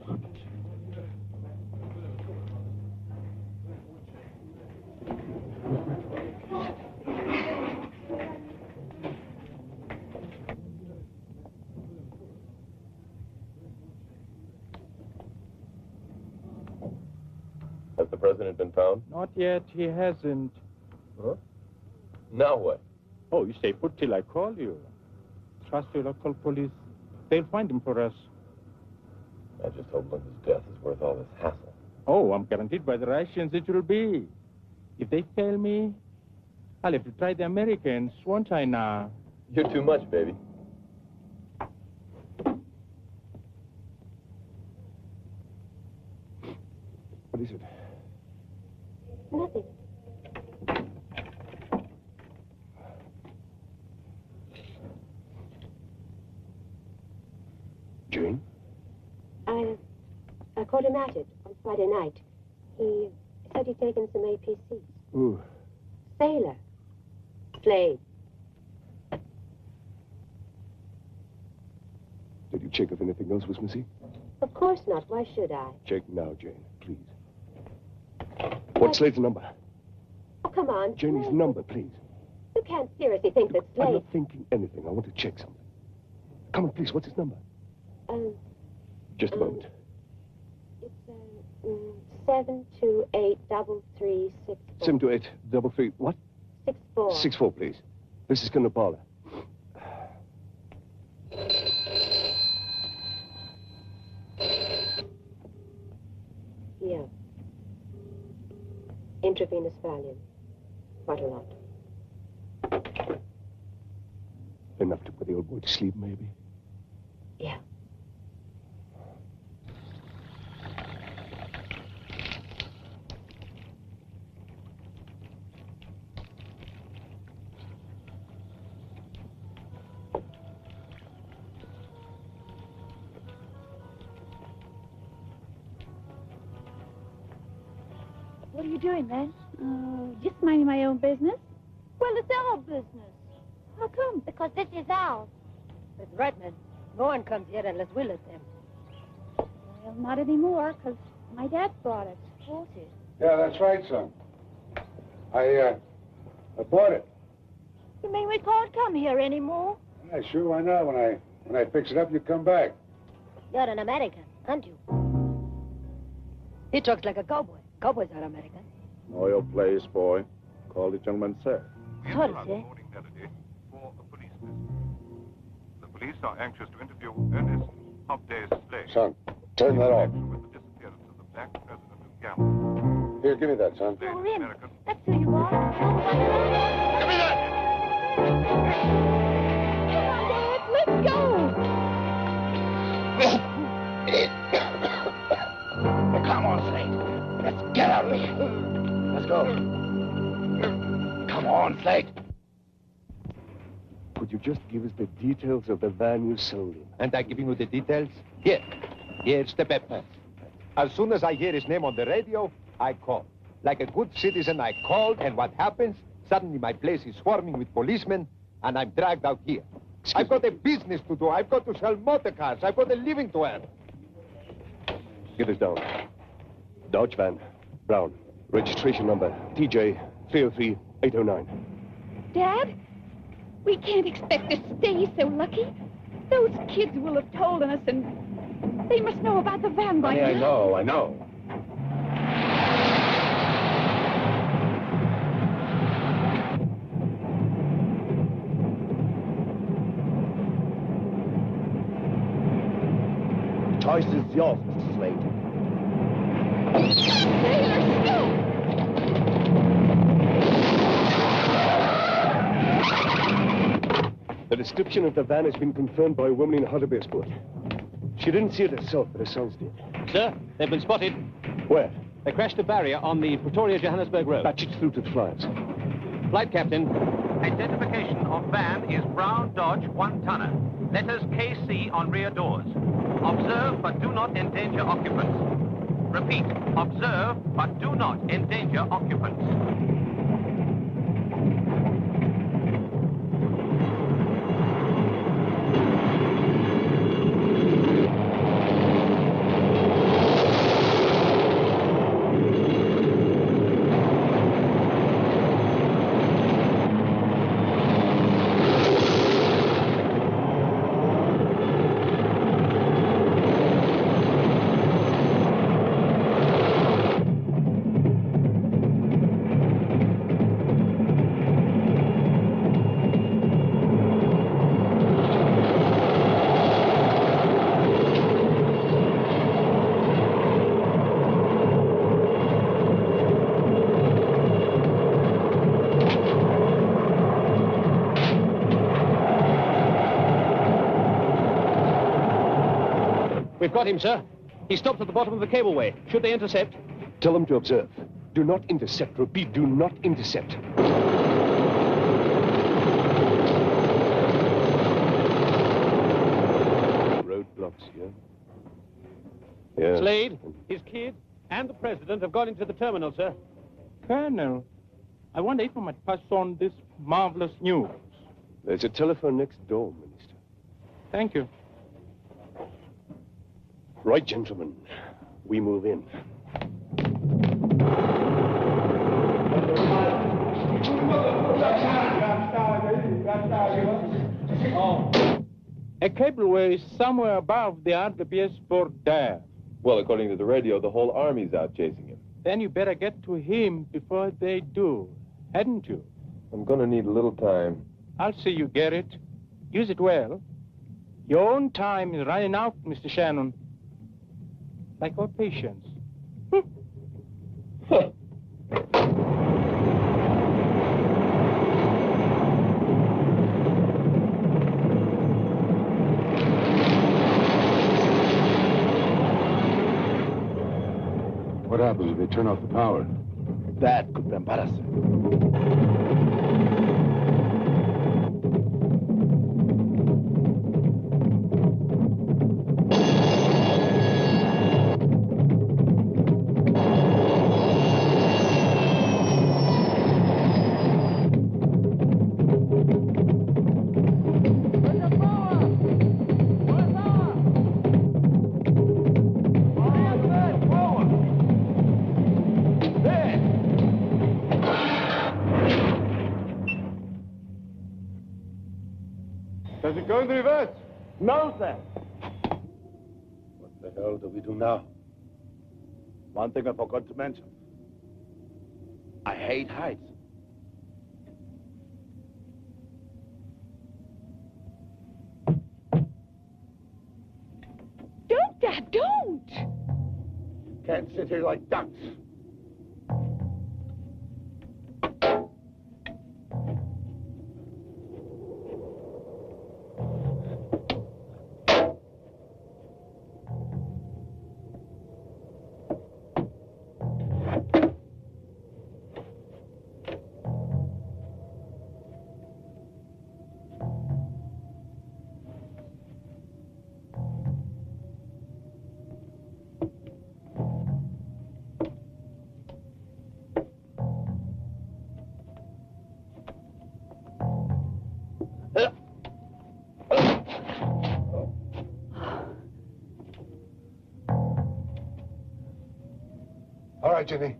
the president been found? Not yet. He hasn't. Huh? Now what? Oh, you stay put till I call you. Trust your local police. They'll find him for us. I just hope Linda's death is worth all this hassle. Oh, I'm guaranteed by the Russians it will be. If they fail me, I'll have to try the Americans, won't I now? You're too much, baby. What is it? Nothing. Jane? I caught him at it on Friday night. He said he'd taken some APCs. Ooh. Sailor. Slade. Did you check if anything else was missing? Of course not. Why should I? Check now, Jane, please. What's Slade's number? Oh, come on. Jane's Slade. number, please. You can't seriously think that I'm Slade... not thinking anything. I want to check something. Come on, please. What's his number? Just a moment. It's 7283364. 72833. What? 64. 64, please. This is Cannapala. Yeah. Intravenous Valium. Quite a lot. Enough to put the old boy to sleep, maybe? Yeah. What are you doing, man? Just minding my own business. Well, it's our business. How come? Because this is ours. That's right, man. No one comes here unless we let them. Well, not anymore, because my dad bought it. Bought it. Yeah, that's right, son. I bought it. You mean we can't come here anymore? Yeah, sure, why not? When I fix it up, you come back. You're an American, aren't you? He talks like a cowboy. Cowboys are American. Know your place, boy. Call the gentleman, sir. Sorry, sir. For a police visit. The police are anxious to interview Ernest Hobday Slade. Son, turn that off. With the disappearance of the black president of Gambia. Here, give me that, son. You're in. That's who you are. Give me that! Come on, Dad. Let's go. Come on, Slade. Let's get out of here. Let's go. Come on, Slade. Could you just give us the details of the van you sold him? And I'm giving you the details? Here's the paper. As soon as I hear his name on the radio, I call. Like a good citizen, I called, and what happens? Suddenly my place is swarming with policemen, and I'm dragged out here. I've got a business to do. I've got to sell motor cars. I've got a living to earn. Get us down. Dodge van. Brown. Registration number TJ 303809. Dad, we can't expect to stay so lucky. Those kids will have told on us, and they must know about the van by now. I know. The choice is yours, Mr. Slade. The description of the van has been confirmed by a woman in Hardebeesport. She didn't see it herself, but her sons did. Sir, they've been spotted. Where? They crashed a barrier on the Pretoria-Johannesburg Road. Patch it through to the flyers. Flight captain. Identification of van is Brown Dodge 1-tonner. Letters KC on rear doors. Observe but do not endanger occupants. Repeat, observe but do not endanger occupants. We've got him, sir. He stopped at the bottom of the cableway. Should they intercept? Tell them to observe. Do not intercept. Repeat, do not intercept. Roadblocks here. Yes. Slade, his kid, and the president have got into the terminal, sir. Colonel, I wonder if I might pass on this marvelous news. There's a telephone next door, Minister. Thank you. Right, gentlemen. We move in. A cableway is somewhere above the Arc de Pièce Bordeaux. Well, according to the radio, the whole army's out chasing him. Then you better get to him before they do, hadn't you? I'm gonna need a little time. I'll see you get it. Use it well. Your own time is running out, Mr. Shannon. Like our patience. What happens if they turn off the power? That could be embarrassing. Does it go in the reverse? No, sir. What the hell do we do now? One thing I forgot to mention. I hate heights. Don't, Dad, don't! Can't sit here like ducks. All right, Ginny.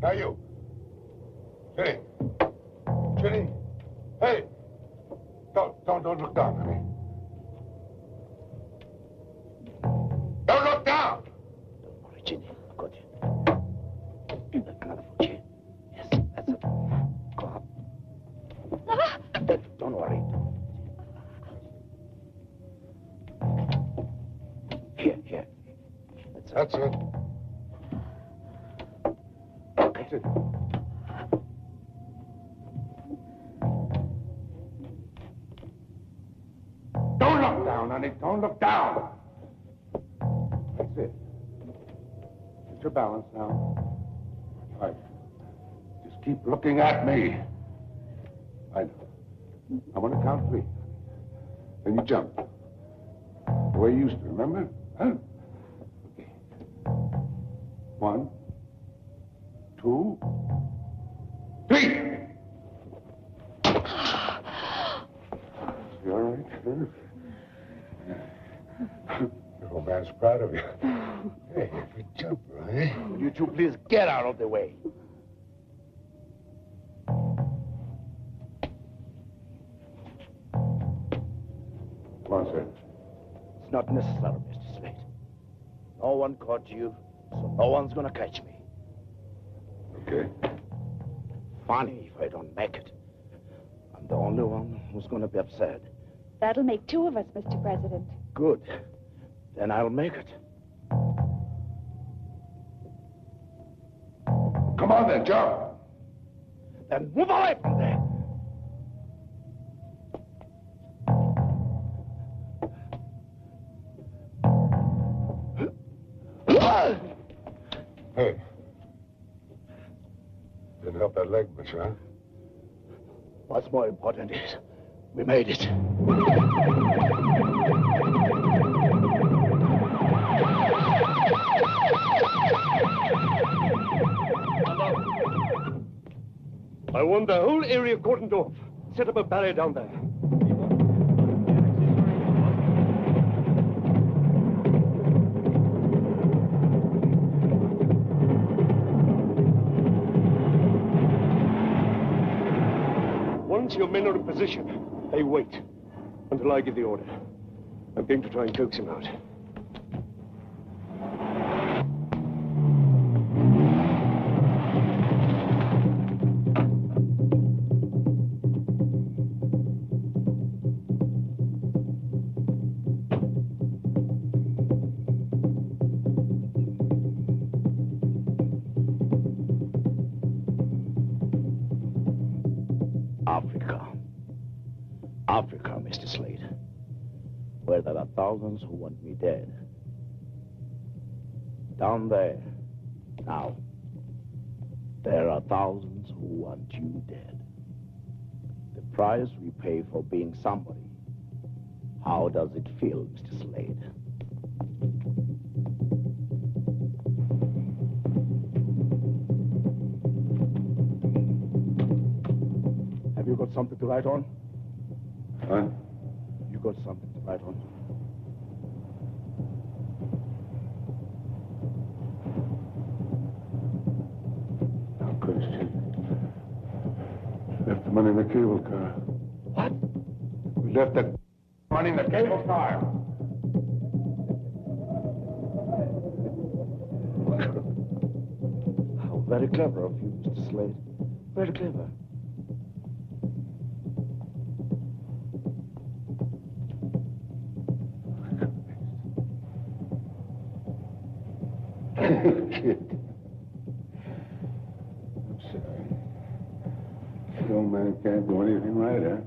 Now you. Ginny. Ginny. Hey. Don't look down, honey. Don't look down! Don't worry, Ginny. I've got you. Another foot here. Yes, that's it. Go up. Don't worry. Here. That's it. That's it. Don't look down, honey. Don't look down. That's it. Get your balance now. Right. Just keep looking at me. I know. I want to count 3. Then you jump. The way you used to, remember? Huh? Okay. 1, 2, 3. You all right? The whole man's proud of you. Hey, good jumper, eh? Will you two please get out of the way? Come on, sir. It's not necessary, Mr. Slade. No one caught you, so no one's gonna catch me. Okay. Funny if I don't make it. I'm the only one who's gonna be upset. That'll make 2 of us, Mr. President. Good. Then I'll make it. Come on then, jump. Then move away from there. Didn't help that leg much, huh? What's more important is we made it. I want the whole area cordoned off. Set up a barrier down there. Once your men are in position, they wait until I give the order. I'm going to try and coax him out. Africa, Mr. Slade, where there are thousands who want me dead. Down there, now, there are thousands who want you dead. The price we pay for being somebody. How does it feel, Mr. Slade? Have you got something to write on? Huh? You got something to write on? How could she? Left the money in the cable car. What? We left that money in the cable car. How very clever of you, Mr. Slade. Very clever. Kid. I'm sorry. The old man can't do anything right, huh?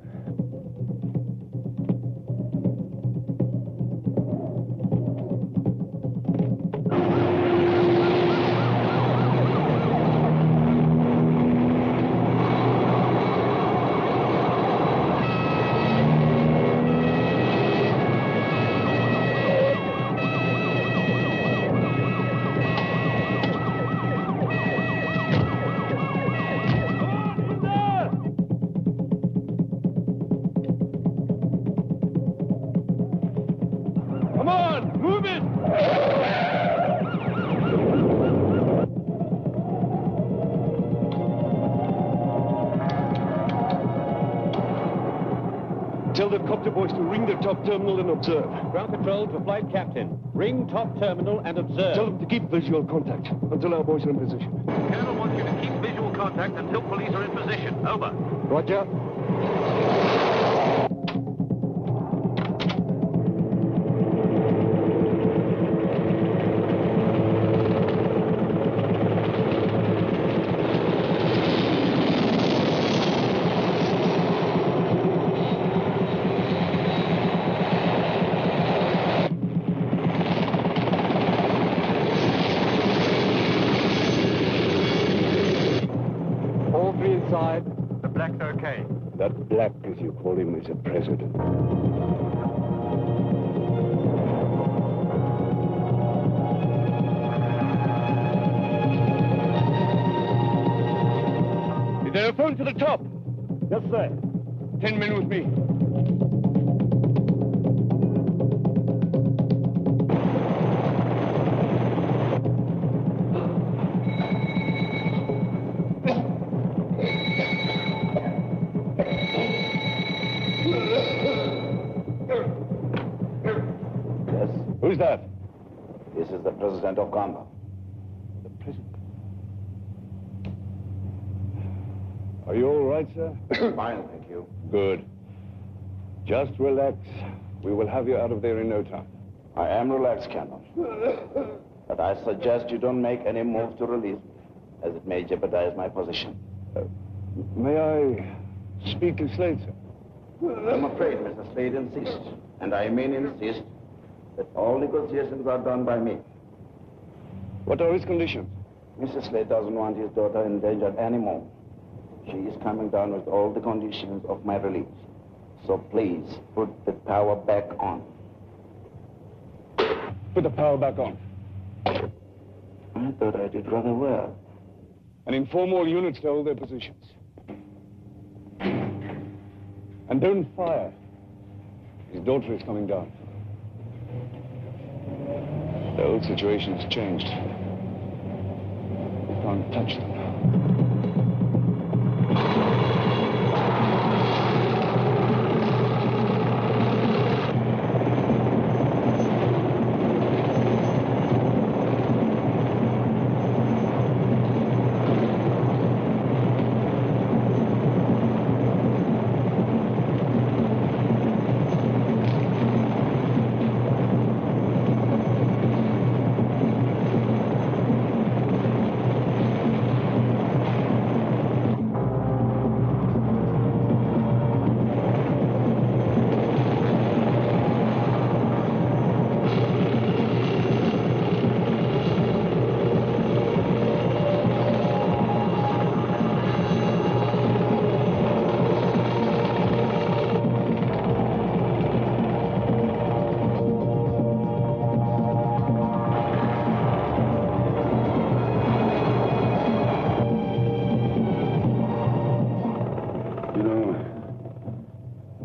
Tell the copter boys to ring the top terminal and observe. Ground control to flight captain. Ring top terminal and observe. Tell them to keep visual contact until our boys are in position. Colonel wants you to keep visual contact until police are in position. Over. Roger. The black's okay. That black, as you call him, is a president. Is there a phone to the top? Yes, sir. 10 men with me. Who's that? This is the President of Congo. The President? Are you all right, sir? Fine, thank you. Good. Just relax. We will have you out of there in no time. I am relaxed, Colonel. But I suggest you don't make any move to release me, as it may jeopardize my position. May I speak to Slade, sir? I'm afraid Mr. Slade insists, and I mean insist, that all negotiations are done by me. What are his conditions? Mr. Slade doesn't want his daughter endangered anymore. She is coming down with all the conditions of my release. So please, put the power back on. Put the power back on. I thought I did rather well. And inform all units to hold their positions. And don't fire. His daughter is coming down. The old situation has changed. We can't touch them.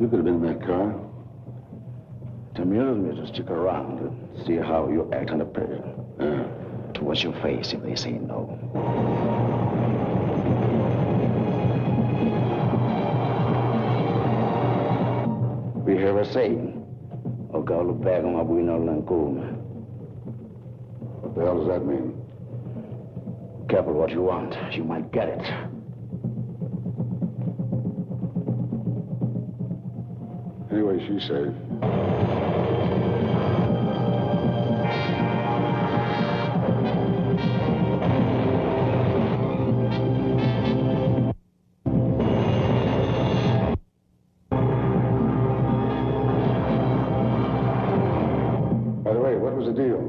You could have been in that car. It amuses me to stick around and see how you act under pressure. To watch your face if they say no. We have a saying. What the hell does that mean? Careful what you want. You might get it. Anyway, she's safe. By the way, what was the deal?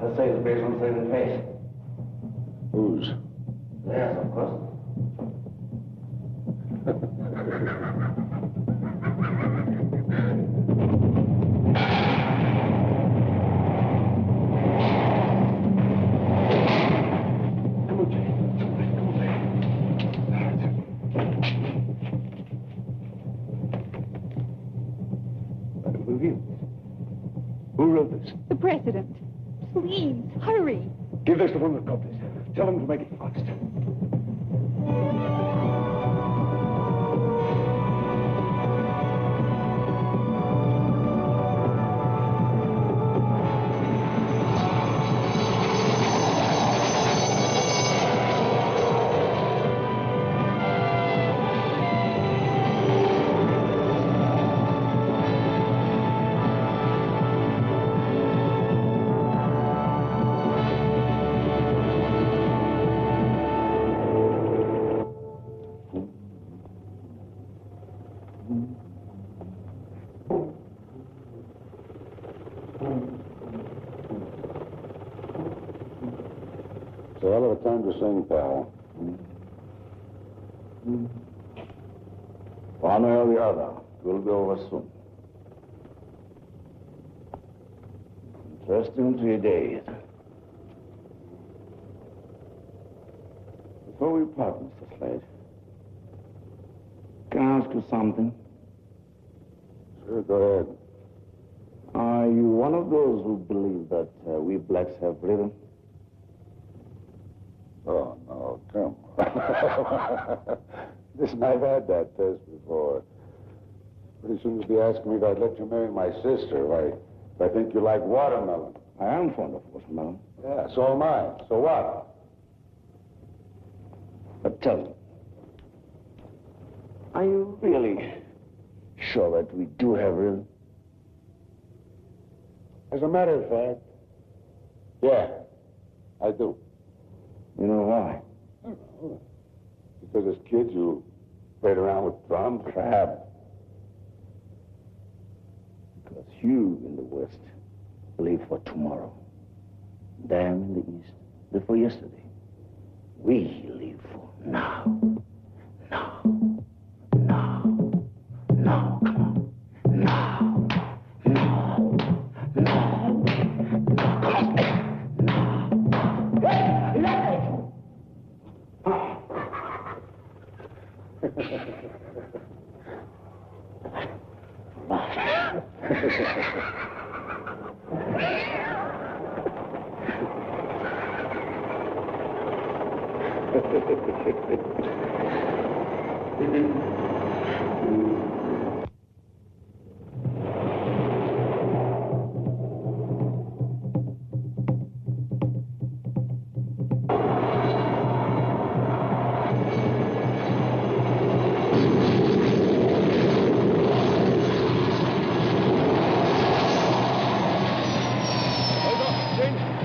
Let's say it's based on saving face. Whose? Yes, of course. Who wrote this? The president. Please, hurry. Give this to one of the copies. Tell them to make it fast. It's a hell of a time to sing, pal. One way or the other, it will be over soon. Interesting 3 days. Before we part, Mr. Slade, can I ask you something? Sure, go ahead. Are you one of those who believe that we blacks have freedom? Oh, no, come on. Listen, I've had that test before. Pretty soon you'll be asking me if I'd let you marry my sister. Why, if I think you like watermelon. I am fond of watermelon. Yeah, so am I. So what? But tell me, are you really sure that we do have freedom? As a matter of fact, yeah, I do. You know why? I don't know. Because as kids, you played around with drums? Crap. Because you in the West believe for tomorrow. Them in the East live for yesterday. We live for now. Now. Now. Now. Come on. Now. Now. Now. Now. Come on.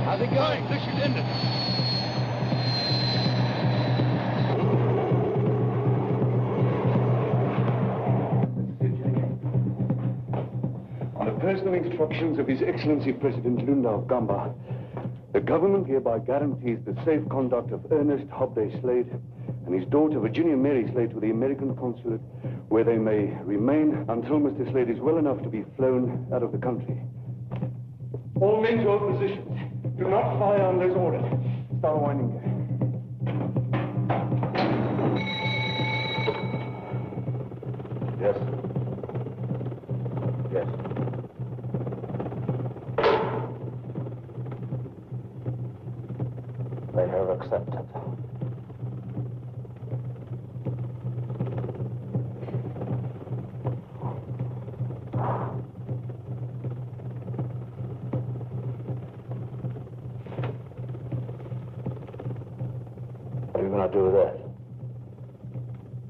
How's it going? This should end it. On the personal instructions of His Excellency President Lunda of Gamba, the government hereby guarantees the safe conduct of Ernest Hobday Slade and his daughter Virginia Mary Slade to the American consulate, where they may remain until Mr. Slade is well enough to be flown out of the country. All men to all positions. Do not fire unless ordered. Start winding down. Yes. Yes. They have accepted. What are you going to do with that?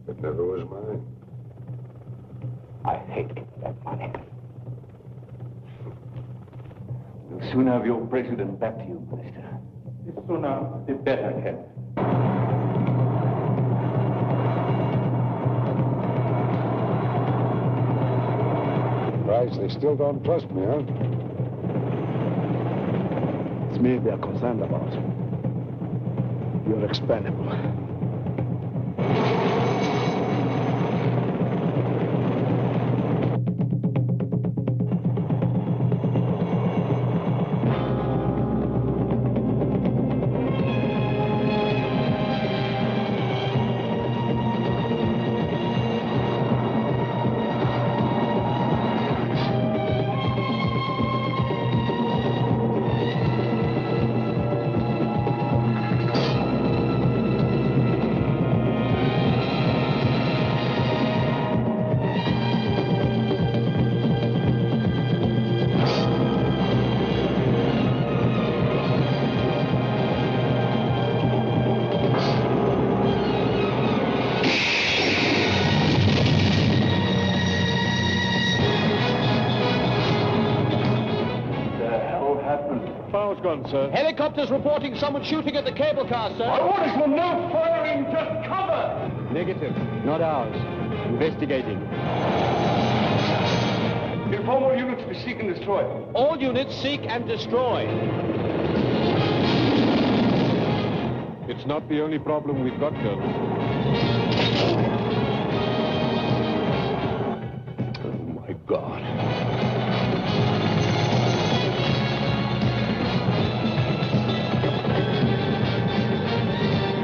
It never was mine. I hate giving that money. We'll soon have your president back to you, Minister. The sooner, the better, Ken. Christ, they still don't trust me, huh? It's me they're concerned about. You're expendable. Gone, sir. Helicopters reporting someone shooting at the cable car, sir. My orders were no firing, just cover! Negative. Not ours. Investigating. Inform all units to seek and destroy. All units seek and destroy. It's not the only problem we've got, Colonel. Oh, my God.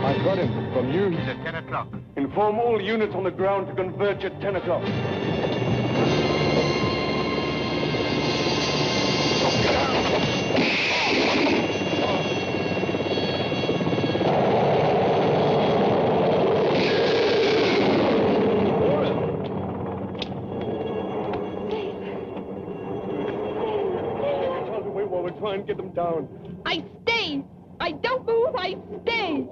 I got him. From you? He's at 10 o'clock. Inform all units on the ground to converge at 10 o'clock. While we try and get them down. I stay. I don't move. I stay.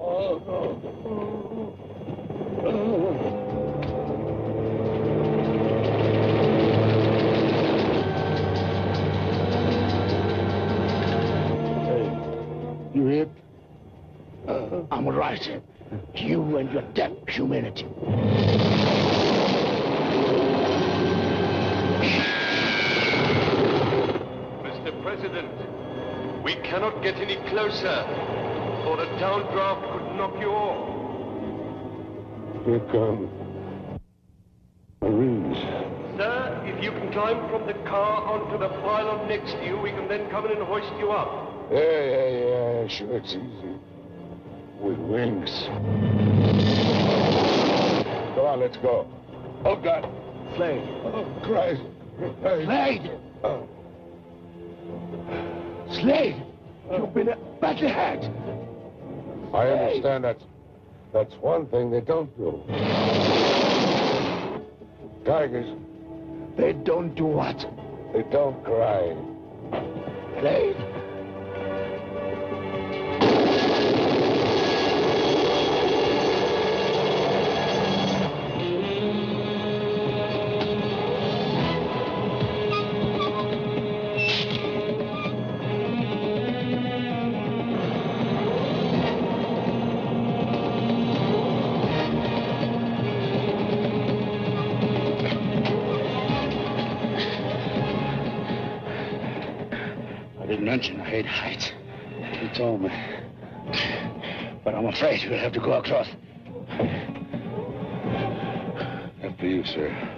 Hey, you hear? I'm right. You and your damn humanity. Mr. President, we cannot get any closer. or the town draft could knock you off. Here come Marines. Sir, if you can climb from the car onto the pylon next to you, we can then come in and hoist you up. Yeah. Sure, it's easy. With wings. Come on, let's go. Oh, God. Slade. Oh, Christ. Slade! Slade! You've been a battle hat! I understand that's one thing they don't do. Tigers. They don't do what? They don't cry. Slade! I hate heights. He told me. But I'm afraid we'll have to go across. After you, sir.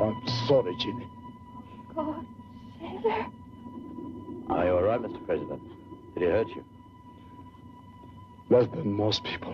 I'm sorry, Ginny. God, Sailor. Are you all right, Mr. President? Did he hurt you? Less than most people.